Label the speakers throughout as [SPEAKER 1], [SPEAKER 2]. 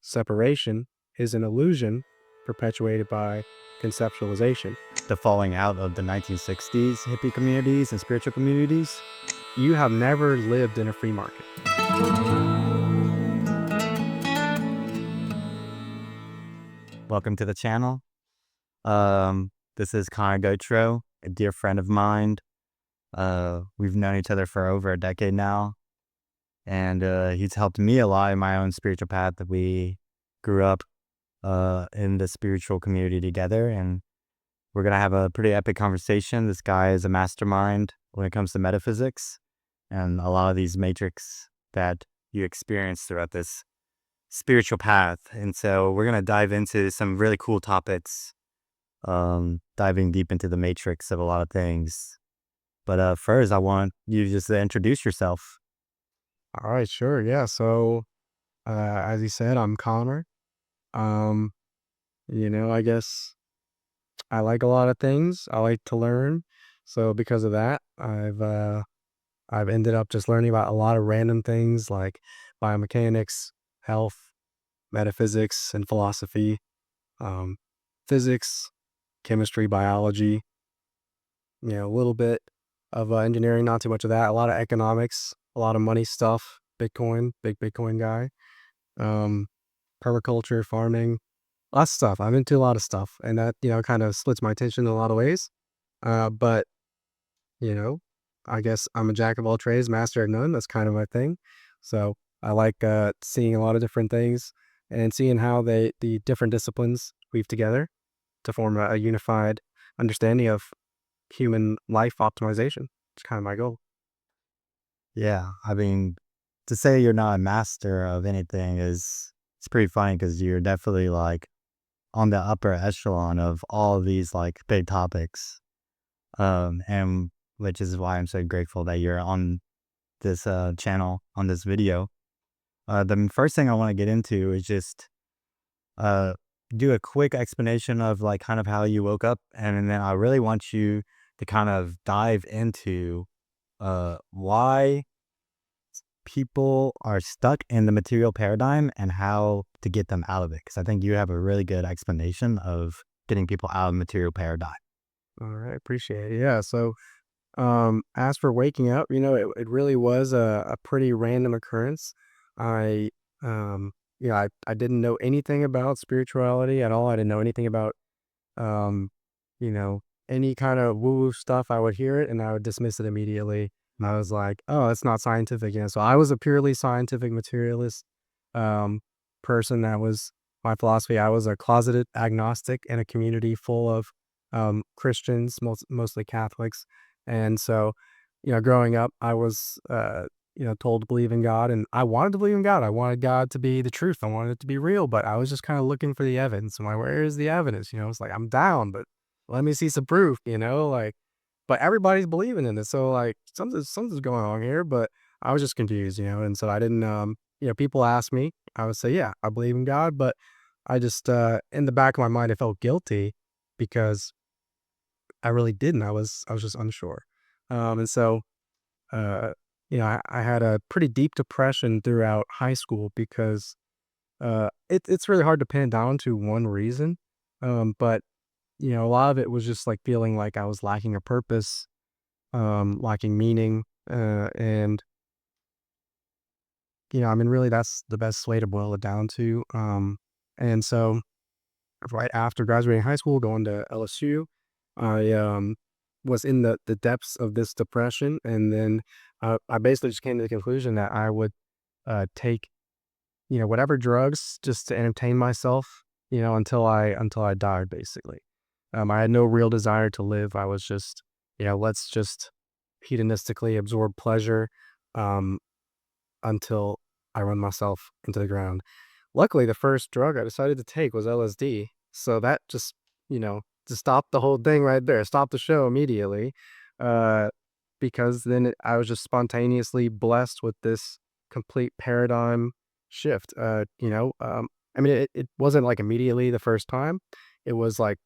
[SPEAKER 1] separation is an illusion perpetuated by conceptualization.
[SPEAKER 2] The falling out of the 1960s hippie communities and spiritual communities.
[SPEAKER 1] You have never lived in a free market.
[SPEAKER 2] Welcome to the channel. This is Gothreaux, a dear friend of mine. We've known each other for over a decade now, and he's helped me a lot in my own spiritual path. That we grew up in the spiritual community together, and we're gonna have a pretty epic conversation. This guy is a mastermind when it comes to metaphysics and a lot of these matrix that you experience throughout this spiritual path. And so we're gonna dive into some really cool topics, diving deep into the matrix of a lot of things. But first, I want you just to introduce yourself.
[SPEAKER 1] All right, sure. Yeah. So, as you said, I'm Connor. Um, I guess I like a lot of things. I like to learn. So because of that, I've ended up just learning about a lot of random things like biomechanics, health, metaphysics, and philosophy, um, physics, chemistry, biology, a little bit of engineering, not too much of that, a lot of economics, a lot of money stuff, Bitcoin, big Bitcoin guy, um, permaculture, farming, lots of stuff. I'm into a lot of stuff, and that, kind of splits my attention in a lot of ways. But, you know, I guess I'm a jack of all trades, master of none. That's kind of my thing. So I like seeing a lot of different things and seeing how the different disciplines weave together to form a unified understanding of human life optimization. It's kind of my goal.
[SPEAKER 2] Yeah, I mean, to say you're not a master of anything is it's pretty funny because you're definitely like on the upper echelon of all of these like big topics. And which is why I'm so grateful that you're on this channel on this video. The first thing I want to get into is just uh do a quick explanation of like kind of how you woke up, and then I really want you to kind of dive into why people are stuck in the material paradigm and how to get them out of it. Because I think you have a really good explanation of getting people out of the material paradigm.
[SPEAKER 1] All right, appreciate it. Yeah. So, as for waking up, it really was a pretty random occurrence. I, um, I didn't know anything about spirituality at all. I didn't know anything about, um, you know, any kind of woo-woo stuff. I would hear it and I would dismiss it immediately. And I was like, oh, it's not scientific. So I was a purely scientific materialist, um, person. That was my philosophy. I was a closeted agnostic in a community full of, Christians, mostly Catholics. And so, growing up, I was, told to believe in God, and I wanted to believe in God. I wanted God to be the truth. I wanted it to be real, but I was just kind of looking for the evidence. I'm like, where is the evidence? It's like, I'm down, but let me see some proof, like, but everybody's believing in this. So like something's going on here, but I was just confused, and so I didn't, people ask me, I would say, yeah, I believe in God, but I just, in the back of my mind, I felt guilty because I really didn't. I was just unsure. And so, I had a pretty deep depression throughout high school because it's really hard to pin it down to one reason. But a lot of it was just like feeling like I was lacking a purpose, lacking meaning, and I mean, really, that's the best way to boil it down to. And so, right after graduating high school, going to LSU, I was in the depths of this depression, and then I basically just came to the conclusion that I would take whatever drugs just to entertain myself, until I died, basically. I had no real desire to live. I was just, let's just hedonistically absorb pleasure, um, until I run myself into the ground. Luckily, the first drug I decided to take was LSD. So that just, to stop the whole thing right there, stop the show immediately. Uh, because then I was just spontaneously blessed with this complete paradigm shift. I mean, it wasn't like immediately the first time. It was like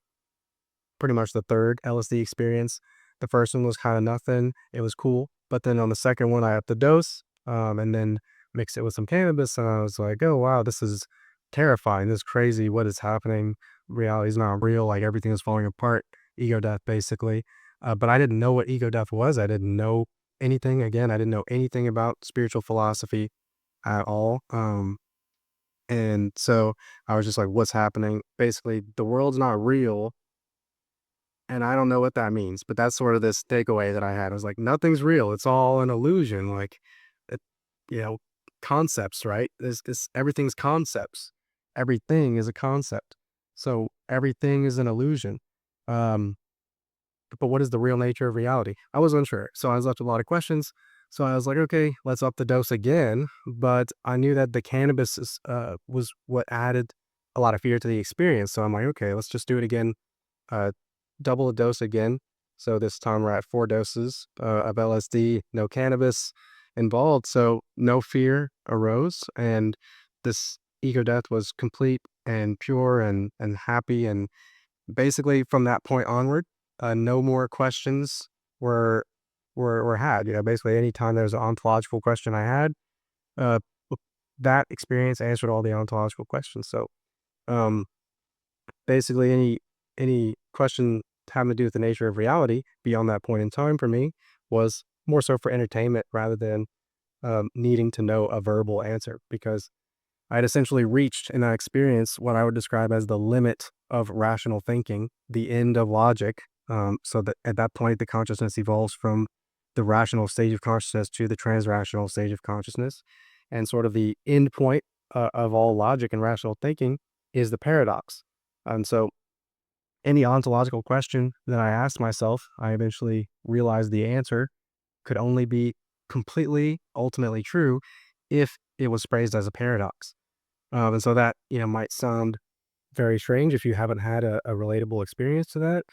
[SPEAKER 1] pretty much the third LSD experience. The first one was kind of nothing. It was cool. But then on the second one, I upped the dose, and then mixed it with some cannabis. And I was like, oh, wow, this is terrifying. This is crazy. What is happening? Reality is not real. Like everything is falling apart. Ego death, basically. But I didn't know what ego death was. I didn't know anything. Again, I didn't know anything about spiritual philosophy at all. And so I was just like, what's happening? Basically, the world's not real. And I don't know what that means, but that's sort of this takeaway that I had. I was like, nothing's real. It's all an illusion. Like, it, you know, concepts, right? This everything's concepts. Everything is a concept. So everything is an illusion. Um, but what is the real nature of reality? I was unsure. So I was left with a lot of questions. So I was like, okay, let's up the dose again. But I knew that the cannabis was what added a lot of fear to the experience. So I'm like, okay, let's just do it again, uh, double the dose again. So this time we're at 4 doses of LSD, no cannabis involved. So no fear arose. And this ego death was complete and pure and happy. And basically from that point onward, no more questions were were had. You know, basically anytime there was an ontological question I had, uh, that experience answered all the ontological questions. So um, basically any question having to do with the nature of reality beyond that point in time for me was more so for entertainment rather than needing to know a verbal answer, because I had essentially reached in that experience what I would describe as the limit of rational thinking, the end of logic. So that at that point, the consciousness evolves from the rational stage of consciousness to the transrational stage of consciousness. And sort of the end point of all logic and rational thinking is the paradox. And so any ontological question that I asked myself, I eventually realized the answer could only be completely, ultimately true if it was phrased as a paradox. And so that, might sound very strange if you haven't had a relatable experience to that.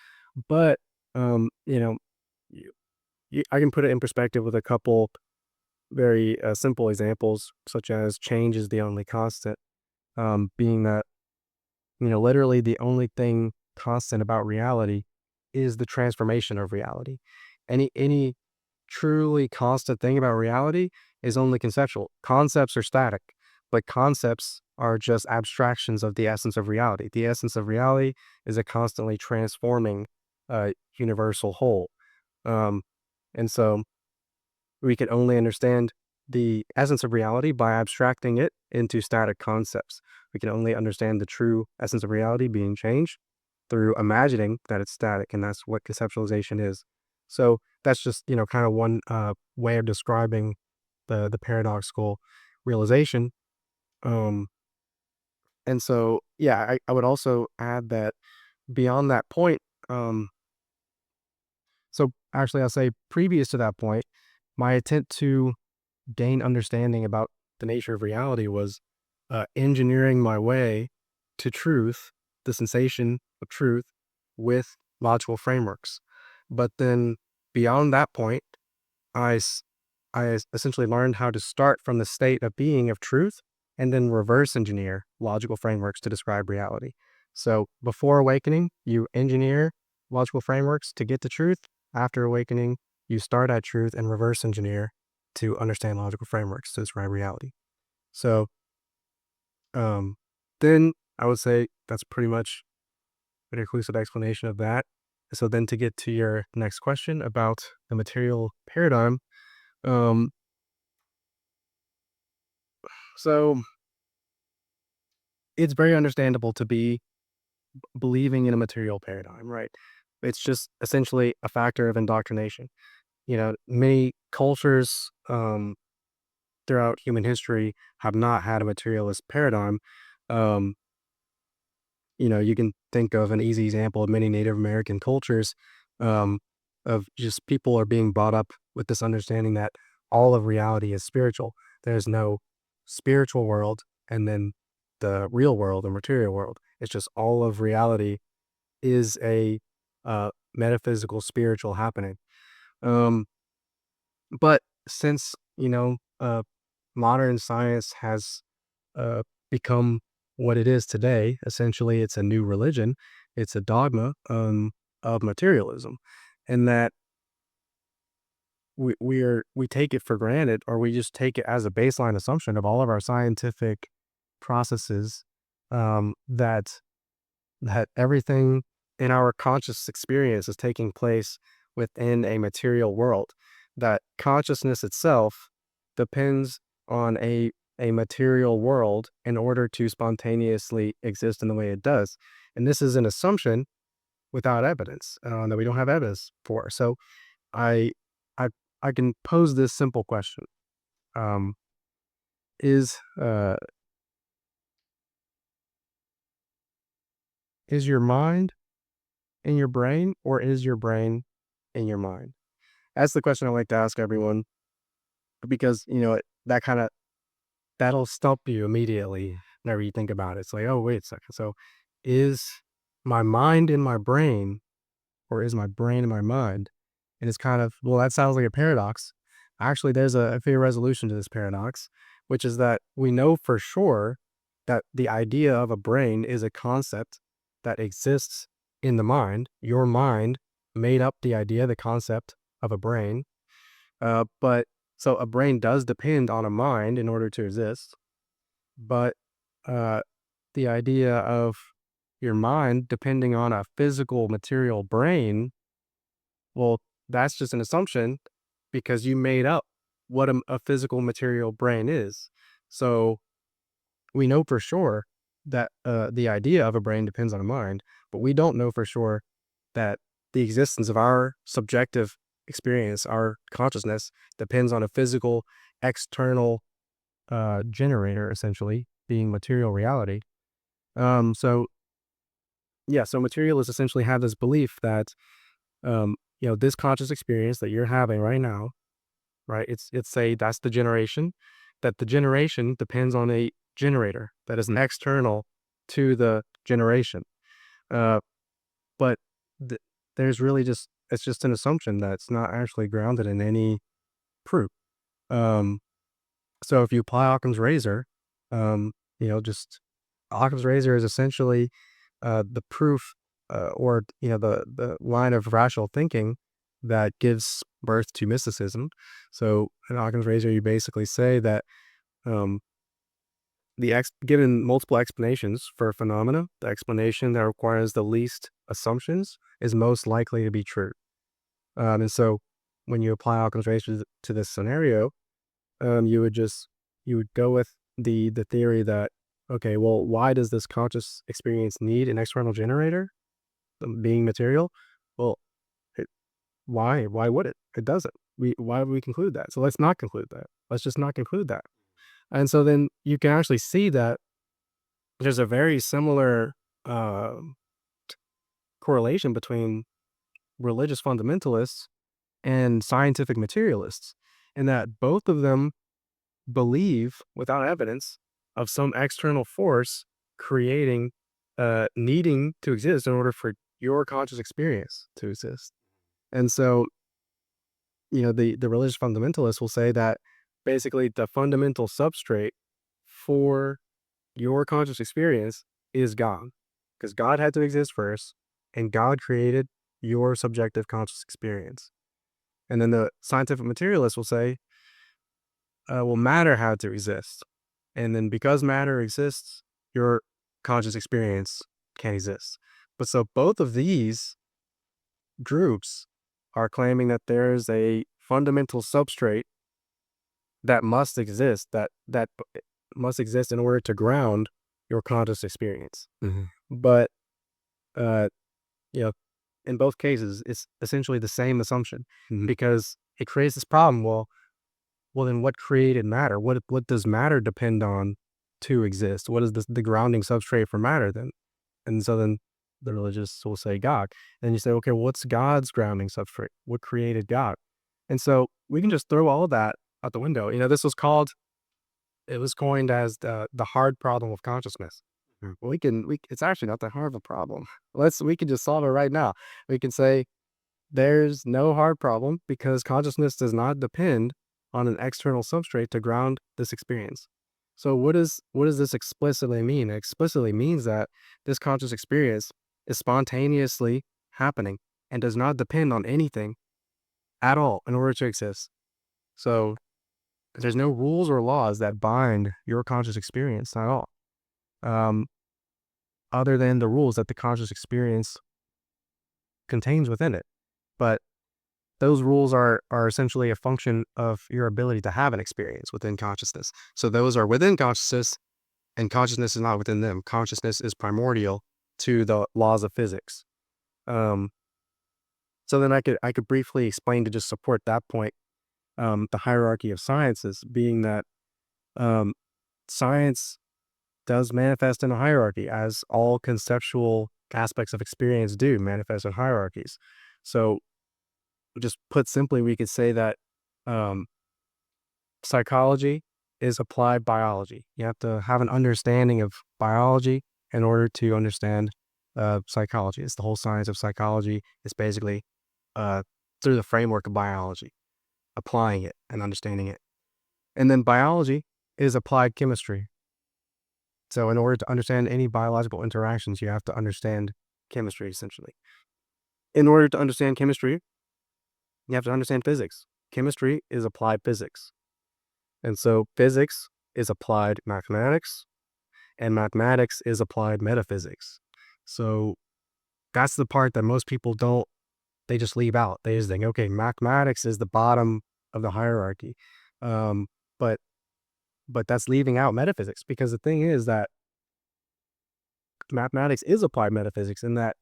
[SPEAKER 1] But, you, I can put it in perspective with a couple very simple examples, such as change is the only constant, being that, literally the only thing constant about reality is the transformation of reality. Any truly constant thing about reality is only conceptual. Concepts are static, but concepts are just abstractions of the essence of reality. The essence of reality is a constantly transforming universal whole. Um, and so we can only understand the essence of reality by abstracting it into static concepts. We can only understand the true essence of reality being changed through imagining that it's static, and that's what conceptualization is. So that's just kind of one way of describing the paradoxical realization. Um, and so yeah, I would also add that beyond that point, um, so actually I'll say previous to that point, my attempt to gain understanding about the nature of reality was engineering my way to truth, the sensation of truth, with logical frameworks. But then beyond that point, essentially learned how to start from the state of being of truth and then reverse engineer logical frameworks to describe reality. So before awakening, you engineer logical frameworks to get to truth. After awakening, you start at truth and reverse engineer to understand logical frameworks to describe reality. So um, then I would say that's pretty much an inclusive explanation of that. So then to get to your next question about the material paradigm, um, so it's very understandable to be believing in a material paradigm, right? It's just essentially a factor of indoctrination. Many cultures throughout human history have not had a materialist paradigm. Um, you can think of an easy example of many Native American cultures um, of just people are being brought up with this understanding that all of reality is spiritual. There's no spiritual world and then the real world, the material world. It's just all of reality is a metaphysical, spiritual happening. Um, but since, modern science has uh, become what it is today. Essentially, it's a new religion. It's a dogma of materialism, and that we take it for granted, or we just take it as a baseline assumption of all of our scientific processes. that everything in our conscious experience is taking place within a material world, that consciousness itself depends on a material world in order to spontaneously exist in the way it does. And this is an assumption without evidence, that we don't have evidence for. So I I I can pose this simple question. Um, is is your mind in your brain, or is your brain in your mind? That's the question I like to ask everyone, because that kind of that'll stump you immediately whenever you think about it. It's like, oh, wait a second. So is my mind in my brain, or is my brain in my mind? And it's kind of, well, that sounds like a paradox. Actually, there's a fair resolution to this paradox, which is that we know for sure that the idea of a brain is a concept that exists in the mind. Your mind made up the idea, the concept of a brain. But so a brain does depend on a mind in order to exist. But uh, the idea of your mind depending on a physical material brain, well, that's just an assumption because you made up what a physical material brain is. So we know for sure that the idea of a brain depends on a mind, but we don't know for sure that the existence of our subjective experience, our consciousness, depends on a physical, external generator, essentially being material reality. So yeah, so materialists essentially have this belief that this conscious experience that you're having right now, right? It's a that's the generation, that the generation depends on a generator that is an external to the generation. Uh, but th- there's really just it's just an assumption that's not actually grounded in any proof. Um, so if you apply Occam's razor, just Occam's razor is essentially the proof, or the line of rational thinking that gives birth to mysticism. So in Occam's razor, you basically say that um, given multiple explanations for a phenomena, the explanation that requires the least assumptions is most likely to be true. And so when you apply Occam's razor to this scenario, you would go with the theory that, okay, well, why does this conscious experience need an external generator, being material? Well, it, why would it? It doesn't. Why would we conclude that? So let's not conclude that. Let's just not conclude that. And so then you can actually see that there's a very similar um correlation between religious fundamentalists and scientific materialists, in that both of them believe without evidence of some external force creating, needing to exist in order for your conscious experience to exist. And so, the religious fundamentalists will say that basically the fundamental substrate for your conscious experience is God, because God had to exist first, and God created your subjective conscious experience. And then the scientific materialists will say, well, matter had to exist. And then because matter exists, your conscious experience can exist. But so both of these groups are claiming that there's a fundamental substrate that must exist, must exist in order to ground your conscious experience.
[SPEAKER 2] Mhm.
[SPEAKER 1] But uh, you know, in both cases, it's essentially the same assumption,
[SPEAKER 2] Mhm.
[SPEAKER 1] because it creates this problem. Well, then what created matter? What does matter depend on to exist? What is the grounding substrate for matter then? And so then the religious will say God. And you say, okay, well, what's God's grounding substrate? What created God? And so we can just throw all of that out the window. This was called, it was coined as the hard problem of consciousness. It's actually not that hard of a problem. We can just solve it right now. We can say there's no hard problem because consciousness does not depend on an external substrate to ground this experience. So what does this explicitly mean? It explicitly means that this conscious experience is spontaneously happening and does not depend on anything at all in order to exist. So there's no rules or laws that bind your conscious experience at all. Um, other than the rules that the conscious experience contains within it. But those rules are essentially a function of your ability to have an experience within consciousness. So those are within consciousness, and consciousness is not within them. Consciousness is primordial to the laws of physics. Um, so then I could briefly explain to just support that point, the hierarchy of sciences, being that um, science does manifest in a hierarchy, as all conceptual aspects of experience do manifest in hierarchies. So, just put simply, we could say that um, psychology is applied biology. You have to have an understanding of biology in order to understand psychology. It's the whole science of psychology. It's basically uh, through the framework of biology, applying it and understanding it. And then biology is applied chemistry. So in order to understand any biological interactions, you have to understand chemistry, essentially. In order to understand chemistry, you have to understand physics. Chemistry is applied physics. And so physics is applied mathematics, and mathematics is applied metaphysics. So that's the part that most people don't, they just leave out. They just think, okay, mathematics is the bottom of the hierarchy. Um, but but that's leaving out metaphysics, because the thing is that mathematics is applied metaphysics in that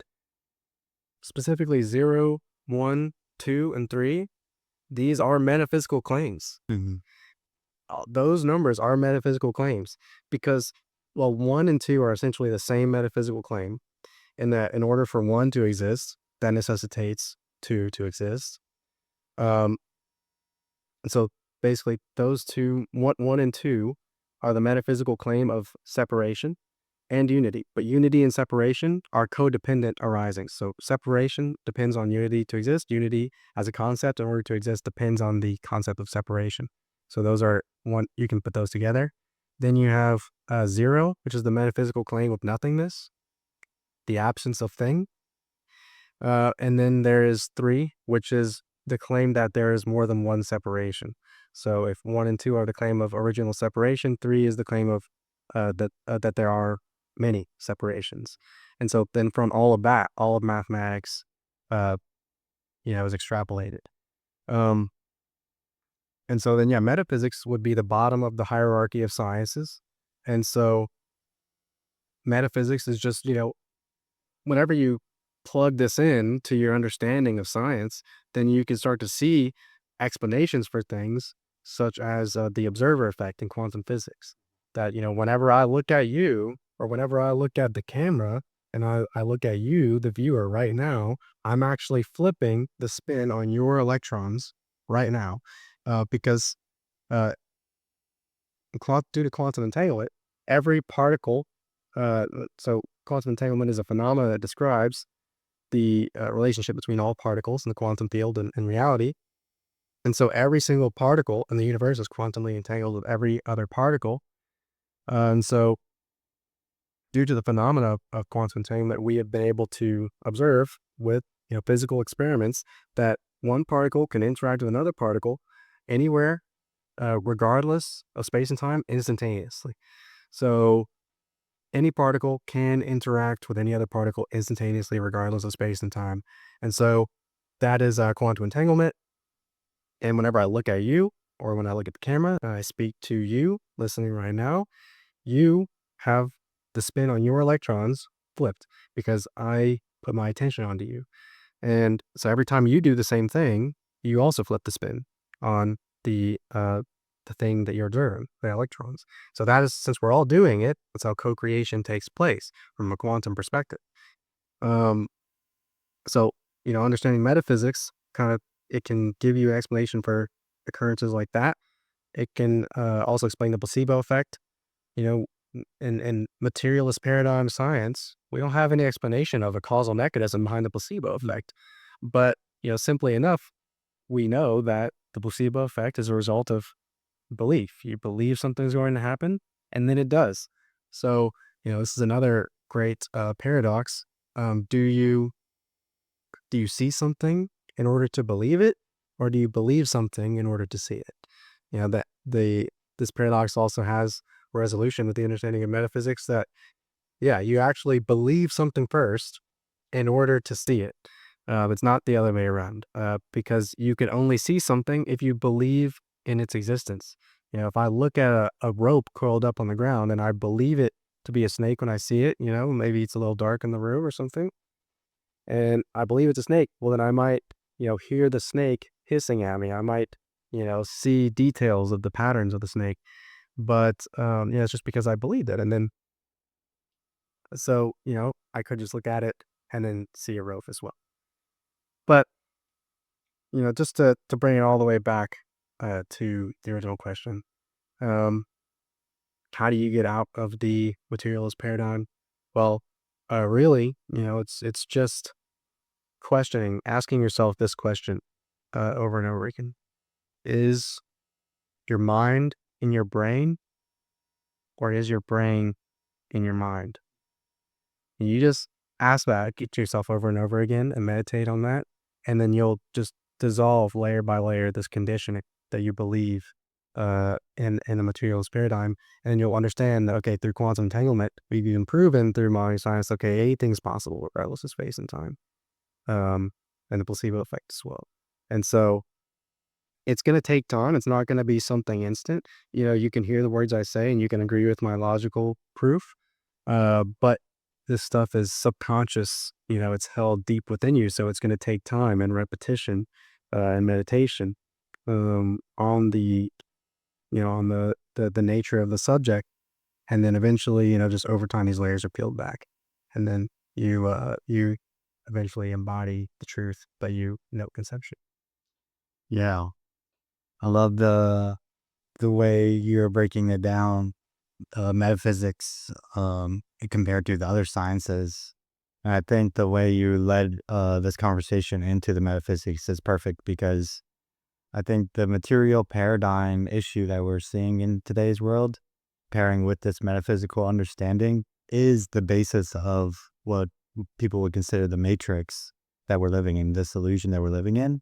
[SPEAKER 1] specifically 0, 1, 2, and 3, these are metaphysical claims.
[SPEAKER 2] Mhm.
[SPEAKER 1] Those numbers are metaphysical claims because, well, 1 and 2 are essentially the same metaphysical claim, in that in order for 1 to exist, that necessitates 2 to exist. Um, and so basically those two, 1 and 2, are the metaphysical claim of separation and unity. But unity and separation are codependent arisings. So separation depends on unity to exist. Unity as a concept in order to exist depends on the concept of separation. So those are one, you can put those together. Then you have 0, which is the metaphysical claim of nothingness, the absence of thing. And then there is 3, which is the claim that there is more than one separation. So if 1 and 2 are the claim of original separation, 3 is the claim of that there are many separations. And so then from all of that, all of mathematics, uh, is extrapolated. Um, and so then, yeah, metaphysics would be the bottom of the hierarchy of sciences. And so metaphysics is just, whenever you plug this in to your understanding of science, then you can start to see explanations for things such as the observer effect in quantum physics. That, whenever I look at you, or whenever I look at the camera, and I look at you, the viewer, right now, I'm actually flipping the spin on your electrons right now, because uh, due to quantum entanglement, every particle, so quantum entanglement is a phenomenon that describes the relationship between all particles in the quantum field and reality. And so every single particle in the universe is quantumly entangled with every other particle. And so due to the phenomena of quantum entanglement, we have been able to observe with physical experiments that one particle can interact with another particle anywhere, regardless of space and time, instantaneously. So any particle can interact with any other particle instantaneously, regardless of space and time. And so that is quantum entanglement. And whenever I look at you, or when I look at the camera, and I speak to you listening right now, you have the spin on your electrons flipped because I put my attention onto you. And so every time you do the same thing, you also flip the spin on the thing that you're observing, the electrons. So that is, since we're all doing it, that's how co-creation takes place from a quantum perspective. Um, so understanding metaphysics kind of, it can give you an explanation for occurrences like that. It can also explain the placebo effect. You know, in materialist paradigm science, we don't have any explanation of a causal mechanism behind the placebo effect. But, simply enough, we know that the placebo effect is a result of belief. You believe something's going to happen, and then it does. So, this is another great paradox. Do you see something in order to believe it, or do you believe something in order to see it? That this paradox also has resolution with the understanding of metaphysics, that Yeah, you actually believe something first in order to see it. It's not the other way around, because you can only see something if you believe in its existence. If I look at a rope curled up on the ground and I believe it to be a snake when I see it, maybe it's a little dark in the room or something, and I believe it's a snake, well, then I might, hear the snake hissing at me. I might, see details of the patterns of the snake. But yeah, it's just because I believed it. And then, so, I could just look at it and then see a rope as well. But, just to bring it all the way back to the original question, um, how do you get out of the materialist paradigm? Well, really, it's just questioning, asking yourself this question over and over again. Is your mind in your brain, or is your brain in your mind? And you just ask that, get yourself over and over again and meditate on that. And then you'll just dissolve layer by layer this conditioning that you believe in the materialist paradigm. And then you'll understand that, okay, through quantum entanglement, we've even proven through modern science, okay, anything's possible regardless of space and time, um, and the placebo effect as well. And so it's going to take time. It's not going to be something instant. You can hear the words I say and you can agree with my logical proof. But this stuff is subconscious, it's held deep within you. So it's going to take time and repetition and meditation on the nature of the subject. And then eventually, just over time, these layers are peeled back. And then you eventually embody the truth that you know conceptually.
[SPEAKER 2] Yeah. I love the way you're breaking it down, metaphysics, compared to the other sciences. And I think the way you led this conversation into the metaphysics is perfect because I think the material paradigm issue that we're seeing in today's world, pairing with this metaphysical understanding, is the basis of what people would consider the matrix that we're living in, this illusion that we're living in,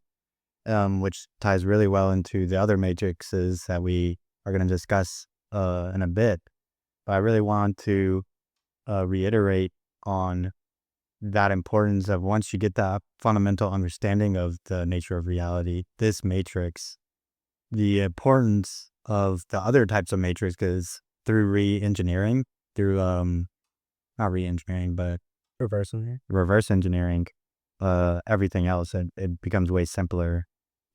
[SPEAKER 2] which ties really well into the other matrices that we are going to discuss in a bit. But I really want to reiterate on that importance of once you get that fundamental understanding of the nature of reality, this matrix, the importance of the other types of matrices through re-engineering, through not re-engineering, but
[SPEAKER 1] Reversing.
[SPEAKER 2] reverse engineering, everything else, it becomes way simpler.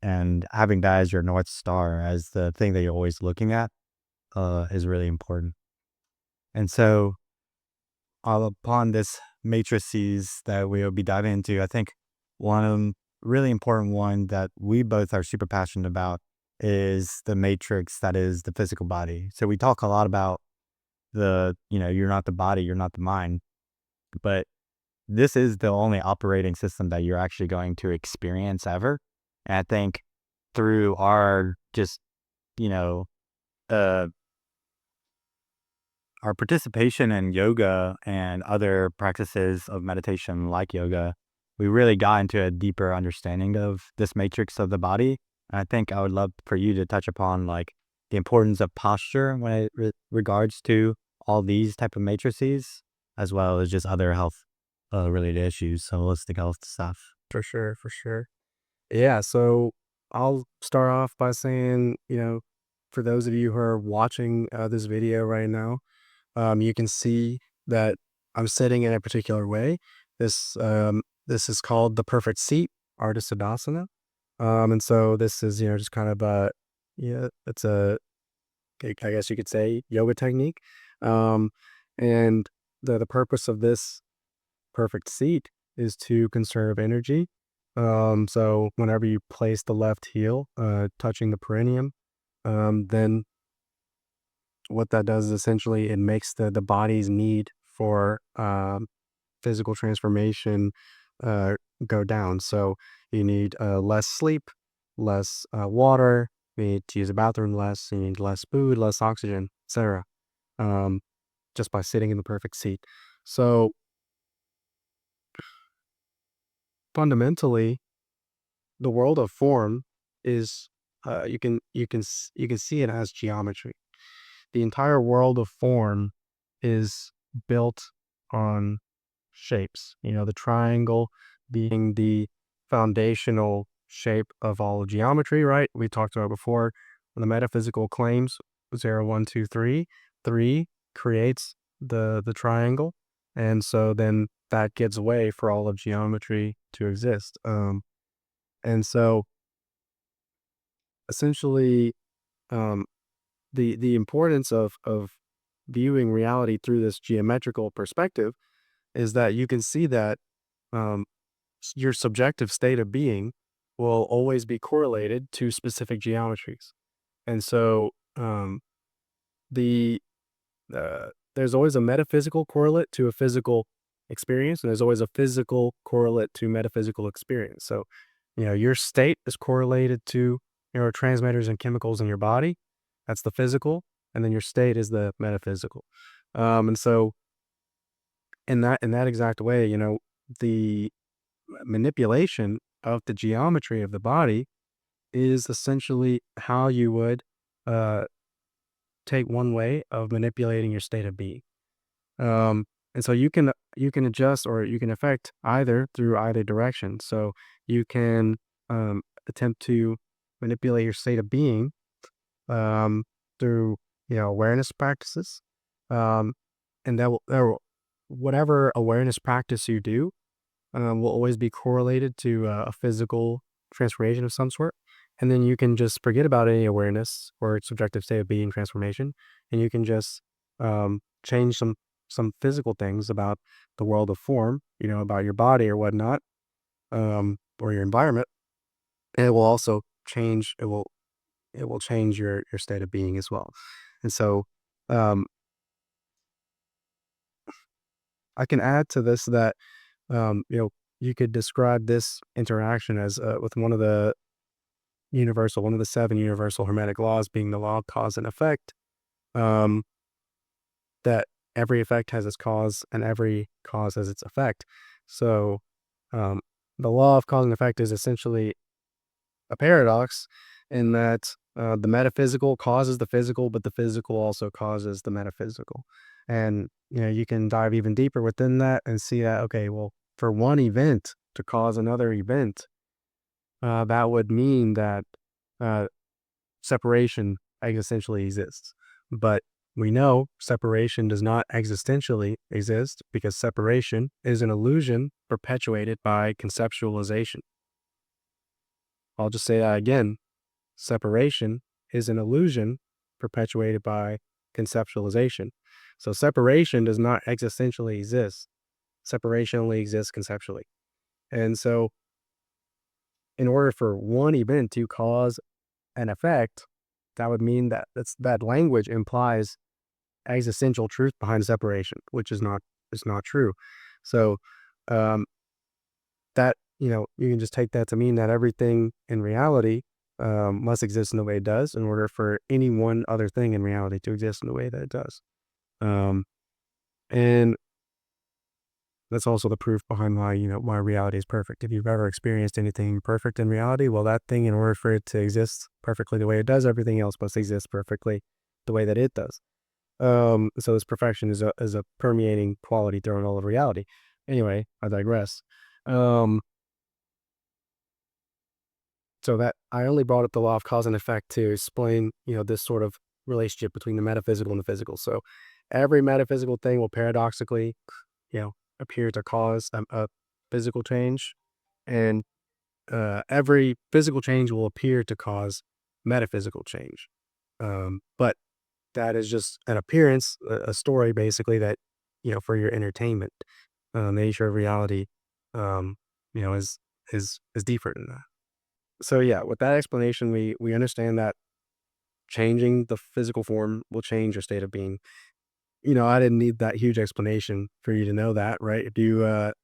[SPEAKER 2] And having that as your North Star, as the thing that you're always looking at, is really important. And so, upon this matrices that we'll be diving into, I think one really important one that we both are super passionate about is the matrix that is the physical body. So we talk a lot about you're not the body, you're not the mind, but this is the only operating system that you're actually going to experience ever. And I think through our just, you know, uh, our participation in yoga and other practices of meditation like yoga, we really got into a deeper understanding of this matrix of the body. And I think I would love for you to touch upon like the importance of posture when it regards to all these type of matrices, as well as just other health related issues, so holistic health stuff.
[SPEAKER 1] For sure, for sure. Yeah, so I'll start off by saying, for those of you who are watching this video right now, you can see that I'm sitting in a particular way. This is called the perfect seat, Ardha Siddhasana. And so this is, just kind of yeah, it's I guess you could say, yoga technique. Um, and the purpose of this perfect seat is to conserve energy. So whenever you place the left heel touching the perineum, then what that does is essentially it makes the body's need for physical transformation uh, go down. So you need less sleep, less water. You need to use the bathroom less. You need less food, less oxygen, etc. Um, just by sitting in the perfect seat. So fundamentally, the world of form is you can see it as geometry. The entire world of form is built on shapes. The triangle being the foundational shape of all of geometry, right? We talked about before the metaphysical claims 0, 1, 2, 3. 3 creates the triangle. And so then that gives way for all of geometry to exist. And so essentially, um, the importance of viewing reality through this geometrical perspective is that you can see that um, your subjective state of being will always be correlated to specific geometries. And so the there's always a metaphysical correlate to a physical experience, and there's always a physical correlate to metaphysical experience. So, your state is correlated to neurotransmitters and chemicals in your body. That's the physical, and then your state is the metaphysical. And so, in that exact way, the manipulation of the geometry of the body is essentially how you would uh, take one way of manipulating your state of being. And so you can adjust or you can affect either through either direction. So you can attempt to manipulate your state of being um, through awareness practices, um, and that will whatever awareness practice you do will always be correlated to a physical transformation of some sort. And then you can just forget about any awareness or subjective state of being transformation, and you can just change some physical things about the world of form, about your body or whatnot, or your environment, and it will also change. It will change your state of being as well. And so um, I can add to this that you could describe this interaction as with one of the seven universal hermetic laws being the law of cause and effect, um, that every effect has its cause and every cause has its effect. So um, the law of cause and effect is essentially a paradox in that the metaphysical causes the physical, but the physical also causes the metaphysical. And you can dive even deeper within that and see that, okay, well, for one event to cause another event, that would mean that uh, separation existentially exists. But we know separation does not existentially exist because separation is an illusion perpetuated by conceptualization. I'll just say that again. Separation is an illusion perpetuated by conceptualization. So separation does not existentially exist. Separation only exists conceptually. And so in order for one event to cause an effect, that would mean that language implies existential truth behind separation, which is not true. So um, that you can just take that to mean that everything in reality must exist in the way it does in order for any one other thing in reality to exist in the way that it does. Um, and that's also the proof behind why reality is perfect. If you've ever experienced anything perfect in reality, well, that thing, in order for it to exist perfectly the way it does, everything else must exist perfectly the way that it does. So this perfection is a permeating quality throughout all of reality. Anyway, I digress. Um, so that I only brought up the law of cause and effect to explain, this sort of relationship between the metaphysical and the physical. So every metaphysical thing will paradoxically, appear to cause a physical change, and every physical change will appear to cause metaphysical change. But that is just an appearance, a story basically that, for your entertainment. The nature of reality, um, is deeper than that. So yeah, with that explanation, we understand that changing the physical form will change your state of being. I didn't need that huge explanation for you to know that, right? If you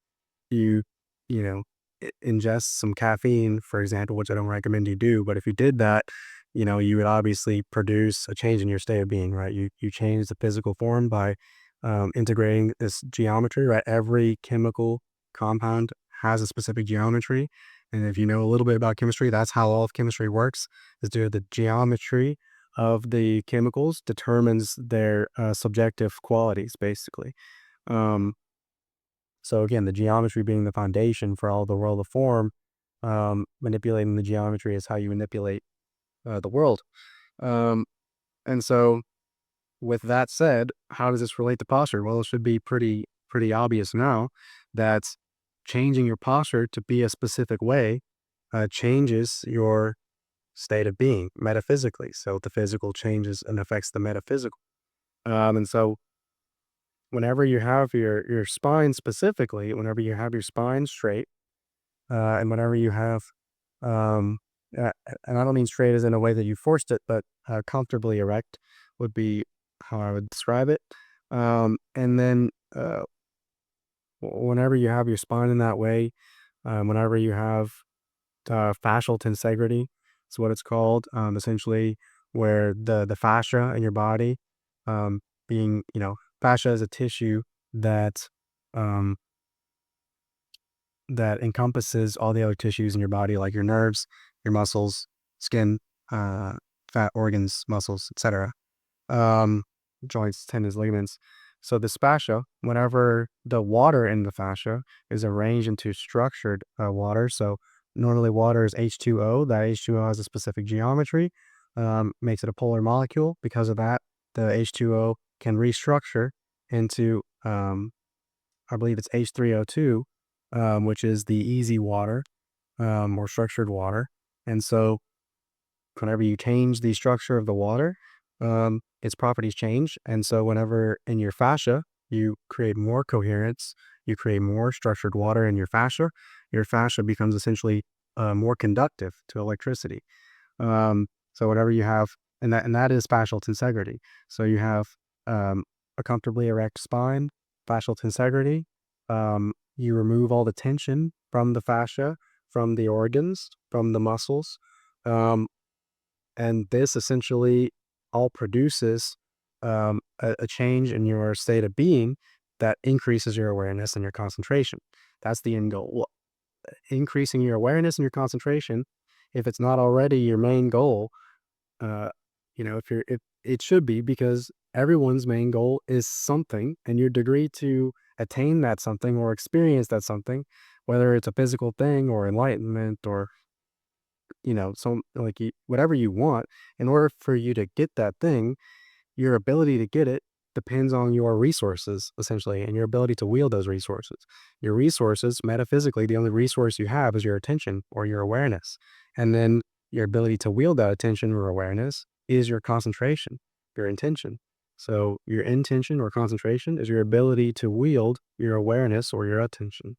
[SPEAKER 1] you know ingest some caffeine, for example, which I don't recommend you do, but if you did that, you would obviously produce a change in your state of being, right? You change the physical form by integrating this geometry, right? Every chemical compound has a specific geometry, and if you know a little bit about chemistry, that's how all of chemistry works. Is due to the geometry of the chemicals determines their subjective qualities, basically. Um, So again, the geometry being the foundation for all the world of form, manipulating the geometry is how you manipulate the world. Um, and so, with that said, how does this relate to posture? Well, it should be pretty obvious now that changing your posture to be a specific way changes your state of being metaphysically. So the physical changes and affects the metaphysical. And so whenever you have your spine specifically, whenever you have your spine straight, and whenever you have, um, uh, and I don't mean straight as in a way that you forced it, but comfortably erect would be how I would describe it. And then whenever you have your spine in that way, whenever you have fascial tensegrity, is what it's called. Essentially, where the fascia in your body, um, being fascia is a tissue that um, that encompasses all the other tissues in your body, like your nerves, your muscles, skin, uh, fat organs, muscles, etc. Um, Joints, tendons, ligaments. So this fascia, whenever the water in the fascia is arranged into structured water, so normally water is H2O. That H2O has a specific geometry, makes it a polar molecule. Because of that, the H2O can restructure into, I believe it's H3O2, which is the easy water, or structured water. And so whenever you change the structure of the water, its properties change. And so whenever in your fascia, you create more coherence, you create more structured water in your fascia becomes essentially more conductive to electricity. So whatever you have, and that is fascial tensegrity. So you have a comfortably erect spine, fascial tensegrity. You remove all the tension from the fascia, from the organs, from the muscles. Um, and this essentially all produces a change in your state of being that increases your awareness and your concentration. That's the end goal. Well, increasing your awareness and your concentration, if it's not already your main goal, uh, if it should be, because everyone's main goal is something, and your degree to attain that something or experience that something, whether it's a physical thing or enlightenment or so like whatever you want, in order for you to get that thing, your ability to get it depends on your resources essentially and your ability to wield those resources. Your resources, metaphysically, the only resource you have is your attention or your awareness. And then your ability to wield that attention or awareness is your concentration, your intention. So your intention or concentration is your ability to wield your awareness or your attention.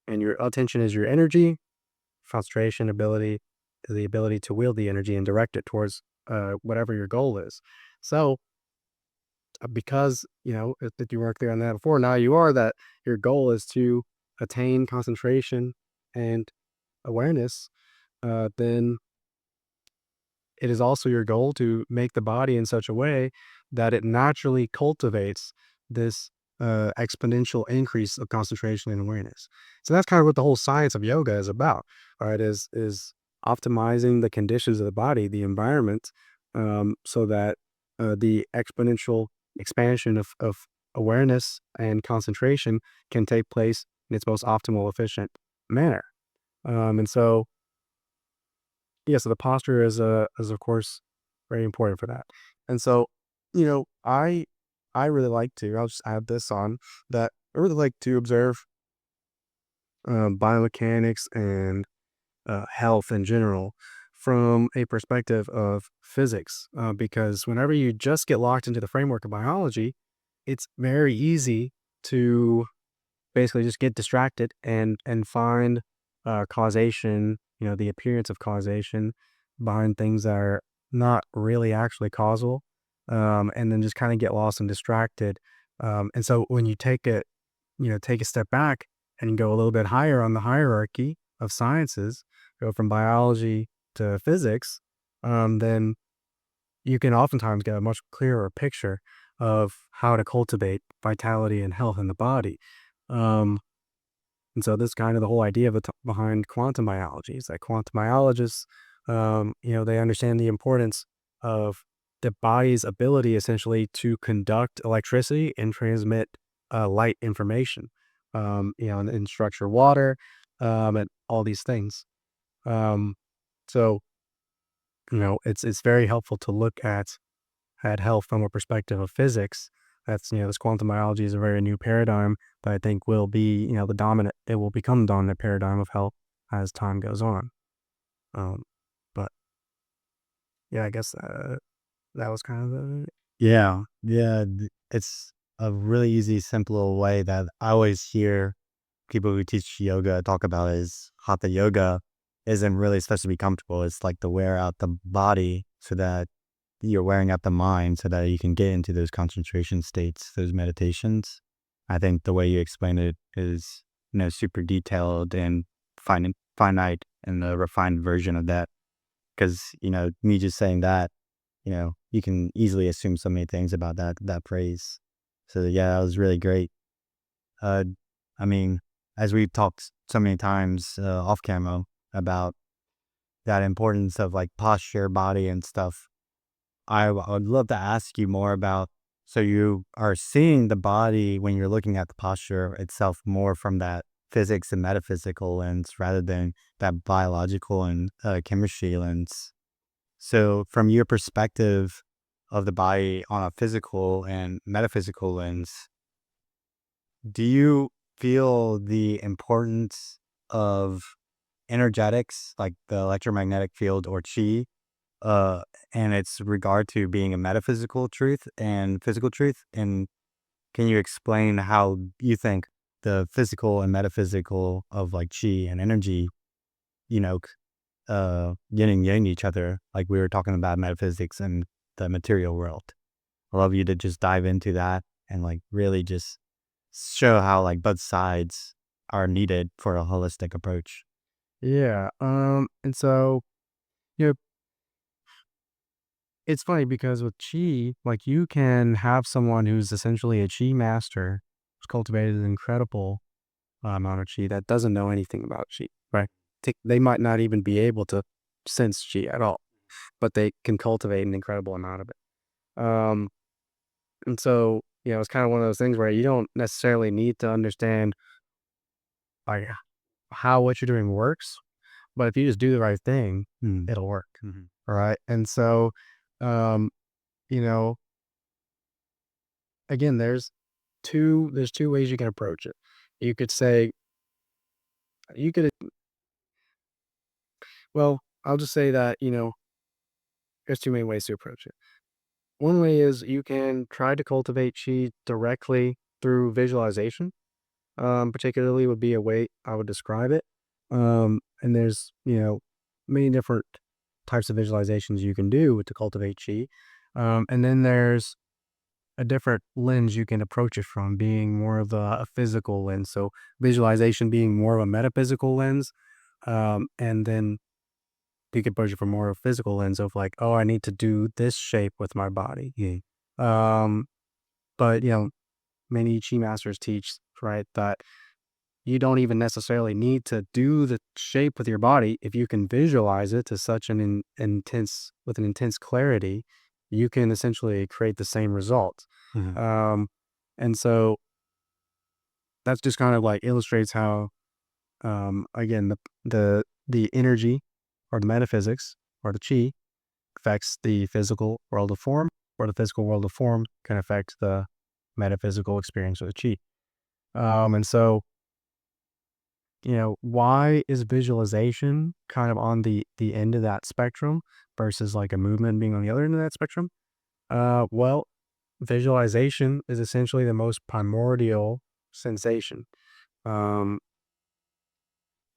[SPEAKER 1] And your attention is your energy, concentration ability, the ability to wield the energy and direct it towards whatever your goal is. So, because if you weren't clear on that before, now you are that your goal is to attain concentration and awareness. Then it is also your goal to make the body in such a way that it naturally cultivates this exponential increase of concentration and awareness. So that's kind of what the whole science of yoga is about. All right, is optimizing the conditions of the body, the environment, so that the exponential expansion of awareness and concentration can take place in its most optimal, efficient manner. And so yeah, so the posture is of course very important for that. And so, I really like to, I'll just add this on, that I really like to observe biomechanics and health in general from a perspective of physics, because whenever you just get locked into the framework of biology, it's very easy to basically just get distracted and find causation, the appearance of causation behind things that are not really actually causal, and then just kind of get lost and distracted. And so when you take a step back and go a little bit higher on the hierarchy of sciences, go from biology to physics, then you can oftentimes get a much clearer picture of how to cultivate vitality and health in the body. Um, and so this is kind of the whole idea of behind quantum biology is that quantum biologists, they understand the importance of the body's ability essentially to conduct electricity and transmit light information. and structure water, and all these things. Um, so, it's very helpful to look at health from a perspective of physics. This quantum biology is a very new paradigm that I think will be, it will become the dominant paradigm of health as time goes on. Um, but yeah, I guess that was kind of
[SPEAKER 2] Yeah, yeah, it's a really easy, simple way that I always hear people who teach yoga talk about is hatha yoga isn't really supposed to be comfortable. It's like to wear out the body so that you're wearing out the mind so that you can get into those concentration states, those meditations. I think the way you explain it is, super detailed and finite and a refined version of that. Because, me just saying that, you can easily assume so many things about that phrase. So yeah, that was really great. Uh, I mean, as we've talked so many times off camera about that importance of like posture, body, and stuff, I would love to ask you more about. So you are seeing the body when you're looking at the posture itself more from that physics and metaphysical lens rather than that biological and chemistry lens. So, from your perspective of the body on a physical and metaphysical lens, do you feel the importance of energetics, like the electromagnetic field or chi, uh, and its regard to being a metaphysical truth and physical truth? And can you explain how you think the physical and metaphysical of like chi and energy, you know, yin and yang each other, like we were talking about metaphysics and the material world? I love you to just dive into that and like really just show how like both sides are needed for a holistic approach.
[SPEAKER 1] yeah. And so, you know, it's funny because with chi, like you can have someone who's essentially a chi master, who's cultivated an incredible amount of chi that doesn't know anything about chi, right? They might not even be able to sense chi at all, but they can cultivate an incredible amount of it. And so, it's kind of one of those things where you don't necessarily need to understand like how what you're doing works, but if you just do the right thing,
[SPEAKER 2] Mm.
[SPEAKER 1] it'll work.
[SPEAKER 2] Hmm.
[SPEAKER 1] All right. And so, um, you know, again, there's two ways you can approach it. You could say you could well, I'll just say that, there's two main ways to approach it. One way is you can try to cultivate chi directly through visualization. Particularly would be a way I would describe it. And there's, many different types of visualizations you can do to cultivate chi. And then there's a different lens you can approach it from, being more of a physical lens. So visualization being more of a metaphysical lens. And then you can approach it from more of a physical lens of like, oh, I need to do this shape with my body.
[SPEAKER 2] Yeah.
[SPEAKER 1] Um, but many chi masters teach, right, that you don't even necessarily need to do the shape with your body. If you can visualize it to such with an intense clarity, you can essentially create the same result.
[SPEAKER 2] Hmm.
[SPEAKER 1] Um, and so that's just kind of like illustrates how, again, the energy or the metaphysics or the chi affects the physical world of form, or the physical world of form can affect the metaphysical experience of the chi. And so, why is visualization kind of on the end of that spectrum versus like a movement being on the other end of that spectrum? Well, visualization is essentially the most primordial sensation. Um,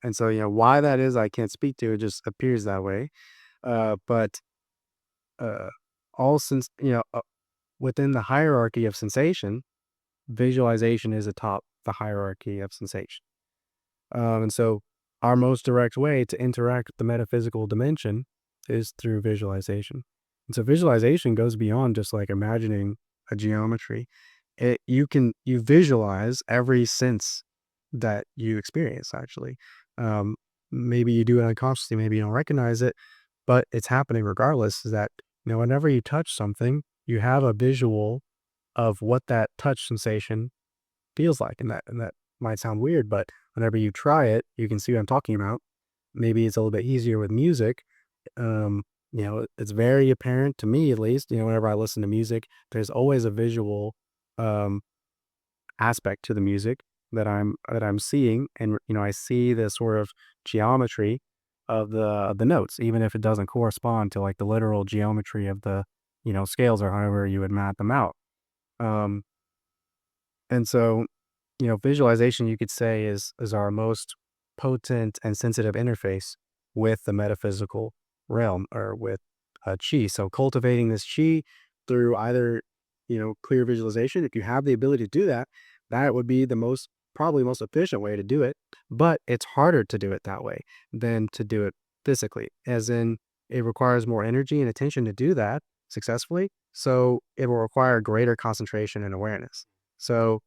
[SPEAKER 1] and so, why that is, I can't speak to. It just appears that way. But uh, all since within the hierarchy of sensation, visualization is atop the hierarchy of sensation. And so our most direct way to interact with the metaphysical dimension is through visualization. And so visualization goes beyond just like imagining a geometry. You visualize every sense that you experience actually. Um, Maybe you do it unconsciously, maybe you don't recognize it, but it's happening regardless. Is that whenever you touch something, you have a visual of what that touch sensation feels like in that might sound weird, but whenever you try it, you can see what I'm talking about. Maybe it's a little bit easier with music. Um, it's very apparent to me, at least, whenever I listen to music, there's always a visual um, aspect to the music that I'm seeing, and I see the sort of geometry of the notes, even if it doesn't correspond to like the literal geometry of the scales or however you would map them out. Um, and so visualization, you could say, is our most potent and sensitive interface with the metaphysical realm, or with chi. So cultivating this chi through either clear visualization, if you have the ability to do that, that would be the most probably most efficient way to do it. But it's harder to do it that way than to do it physically, as in it requires more energy and attention to do that successfully. So it will require greater concentration and awareness. So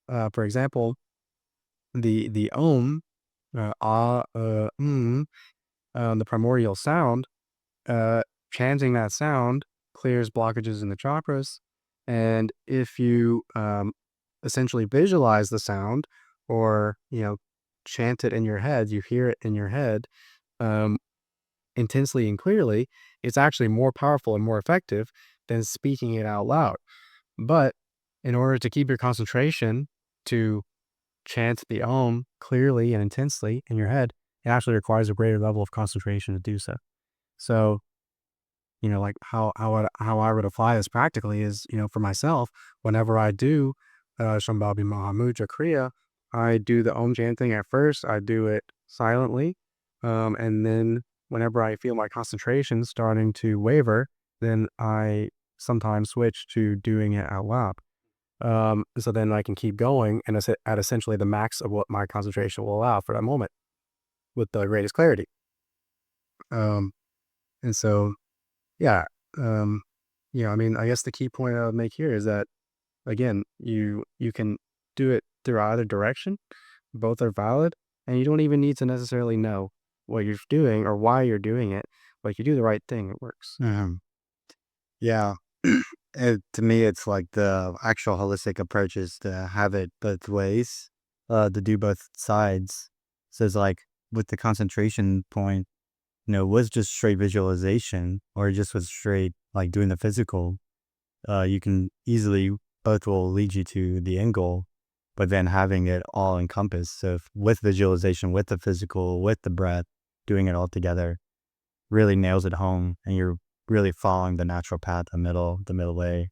[SPEAKER 1] for example, the Om, the primordial sound, uh, chanting that sound clears blockages in the chakras. And if you essentially visualize the sound, or chant it in your head, you hear it in your head um, intensely and clearly, it's actually more powerful and more effective than speaking it out loud. But in order to keep your concentration to chant the Om clearly and intensely in your head, it actually requires a greater level of concentration to do so. So, like how I would apply this practically is, for myself, whenever I do Shambhavi Mahamudra Kriya, I do the Om chanting at first. I do it silently, and then whenever I feel my concentration starting to waver, then I sometimes switch to doing it out loud. So then I can keep going and at essentially the max of what my concentration will allow for that moment with the greatest clarity. Um, and so, yeah, um, I mean, I guess the key point I would make here is that, again, you can do it through either direction. Both are valid, and you don't even need to necessarily know what you're doing or why you're doing it. But you do the right thing, it works.
[SPEAKER 2] Mhm. Yeah. To me, it's like the actual holistic approach is to have it both ways, to do both sides. So it's like with the concentration point, was just straight visualization or just was straight like doing the physical. You can easily, both will lead you to the end goal, but then having it all encompassed. So with visualization, with the physical, with the breath, doing it all together really nails it home, and you're really following the natural path, the middle way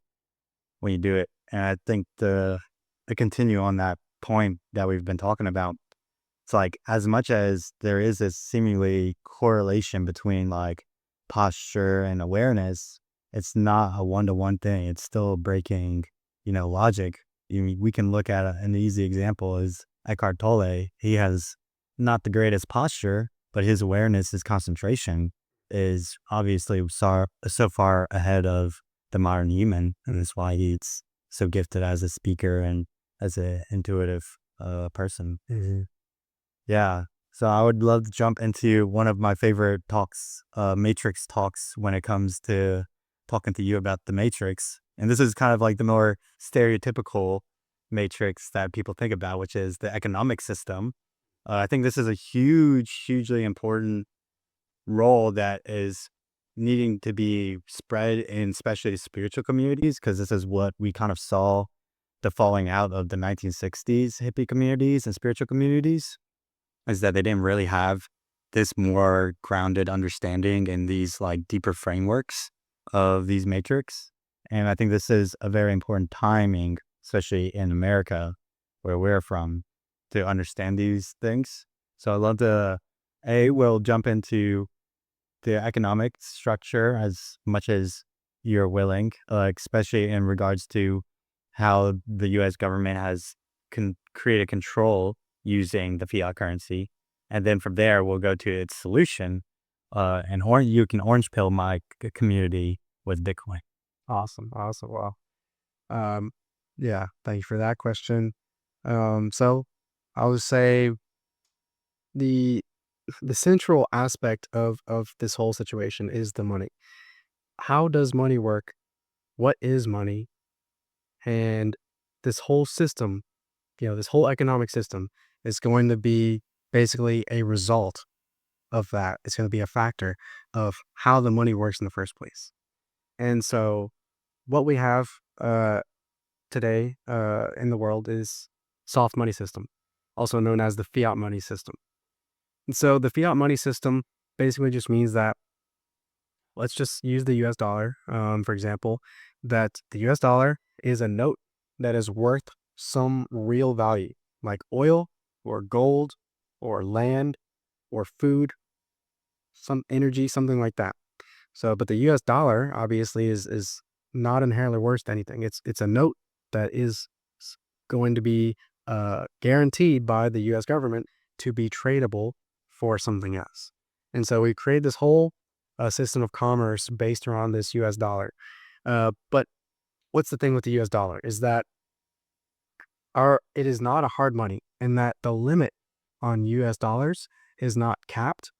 [SPEAKER 2] when you do it. And I think to continue on that point that we've been talking about, it's like as much as there is this seemingly correlation between like posture and awareness, it's not a one-to-one thing. It's still breaking, logic. We can look at an easy example is Eckhart Tolle. He has not the greatest posture, but his awareness, his concentration is obviously so far ahead of the modern human. And that's why he's so gifted as a speaker and as an intuitive person. Yeah. So I would love to jump into one of my favorite talks, Matrix talks, when it comes to talking to you about the Matrix. And this is kind of like the more stereotypical Matrix that people think about, which is the economic system. I think this is a hugely important role that is needing to be spread in especially spiritual communities, because this is what we kind of saw the falling out of the 1960s hippie communities and spiritual communities, is that they didn't really have this more grounded understanding in these like deeper frameworks of these matrix. And I think this is a very important timing, especially in America, where we're from, to understand these things. So I'd love to, we'll jump into the economic structure as much as you're willing, especially in regards to how the U.S. government has created control using the fiat currency. And then from there, we'll go to its solution. And you can orange pill my community with Bitcoin.
[SPEAKER 1] Awesome, awesome. Well, um, yeah, thank you for that question. So I would say the the central aspect of this whole situation is the money. How does money work? What is money? And this whole system this whole economic system is going to be basically a result of that. It's going to be a factor of how the money works in the first place. And so what we have uh, today in the world is soft money system, also known as the fiat money system. And so the fiat money system basically just means that, let's just use the US dollar, for example, that the US dollar is a note that is worth some real value, like oil or gold or land or food, some energy, something like that. So, but the US dollar obviously is not inherently worth anything. It's a note that is going to be guaranteed by the US government to be tradable for something else. And so we create this whole system of commerce based around this US dollar. But what's the thing with the US dollar is that it is not a hard money, and that the limit on US dollars is not capped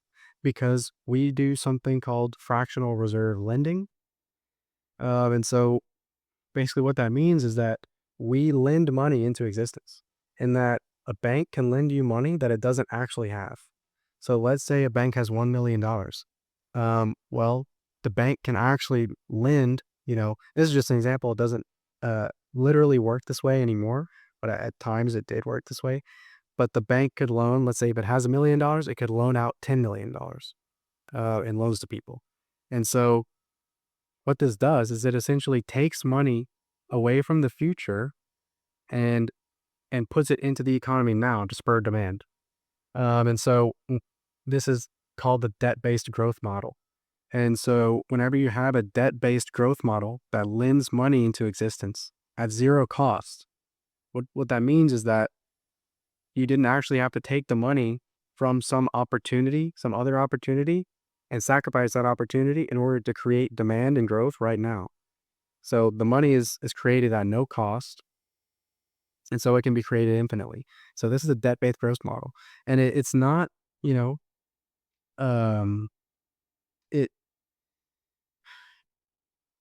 [SPEAKER 1] because we do something called fractional reserve lending. And so basically what that means is that we lend money into existence, and that a bank can lend you money that it doesn't actually have. So let's say a bank has $1 million. Well, the bank can actually lend, this is just an example. It doesn't literally work this way anymore, but at times it did work this way. But the bank could loan, let's say if it has $1 million, it could loan out $10 million in loans to people. And so what this does is it essentially takes money away from the future and puts it into the economy now to spur demand. And so this is called the debt-based growth model. And so whenever you have a debt-based growth model that lends money into existence at zero cost, what that means is that you didn't actually have to take the money from some opportunity, some other opportunity, and sacrifice that opportunity in order to create demand and growth right now. So the money is created at no cost, and so it can be created infinitely. So this is a debt-based growth model, and it's not, you know, um, it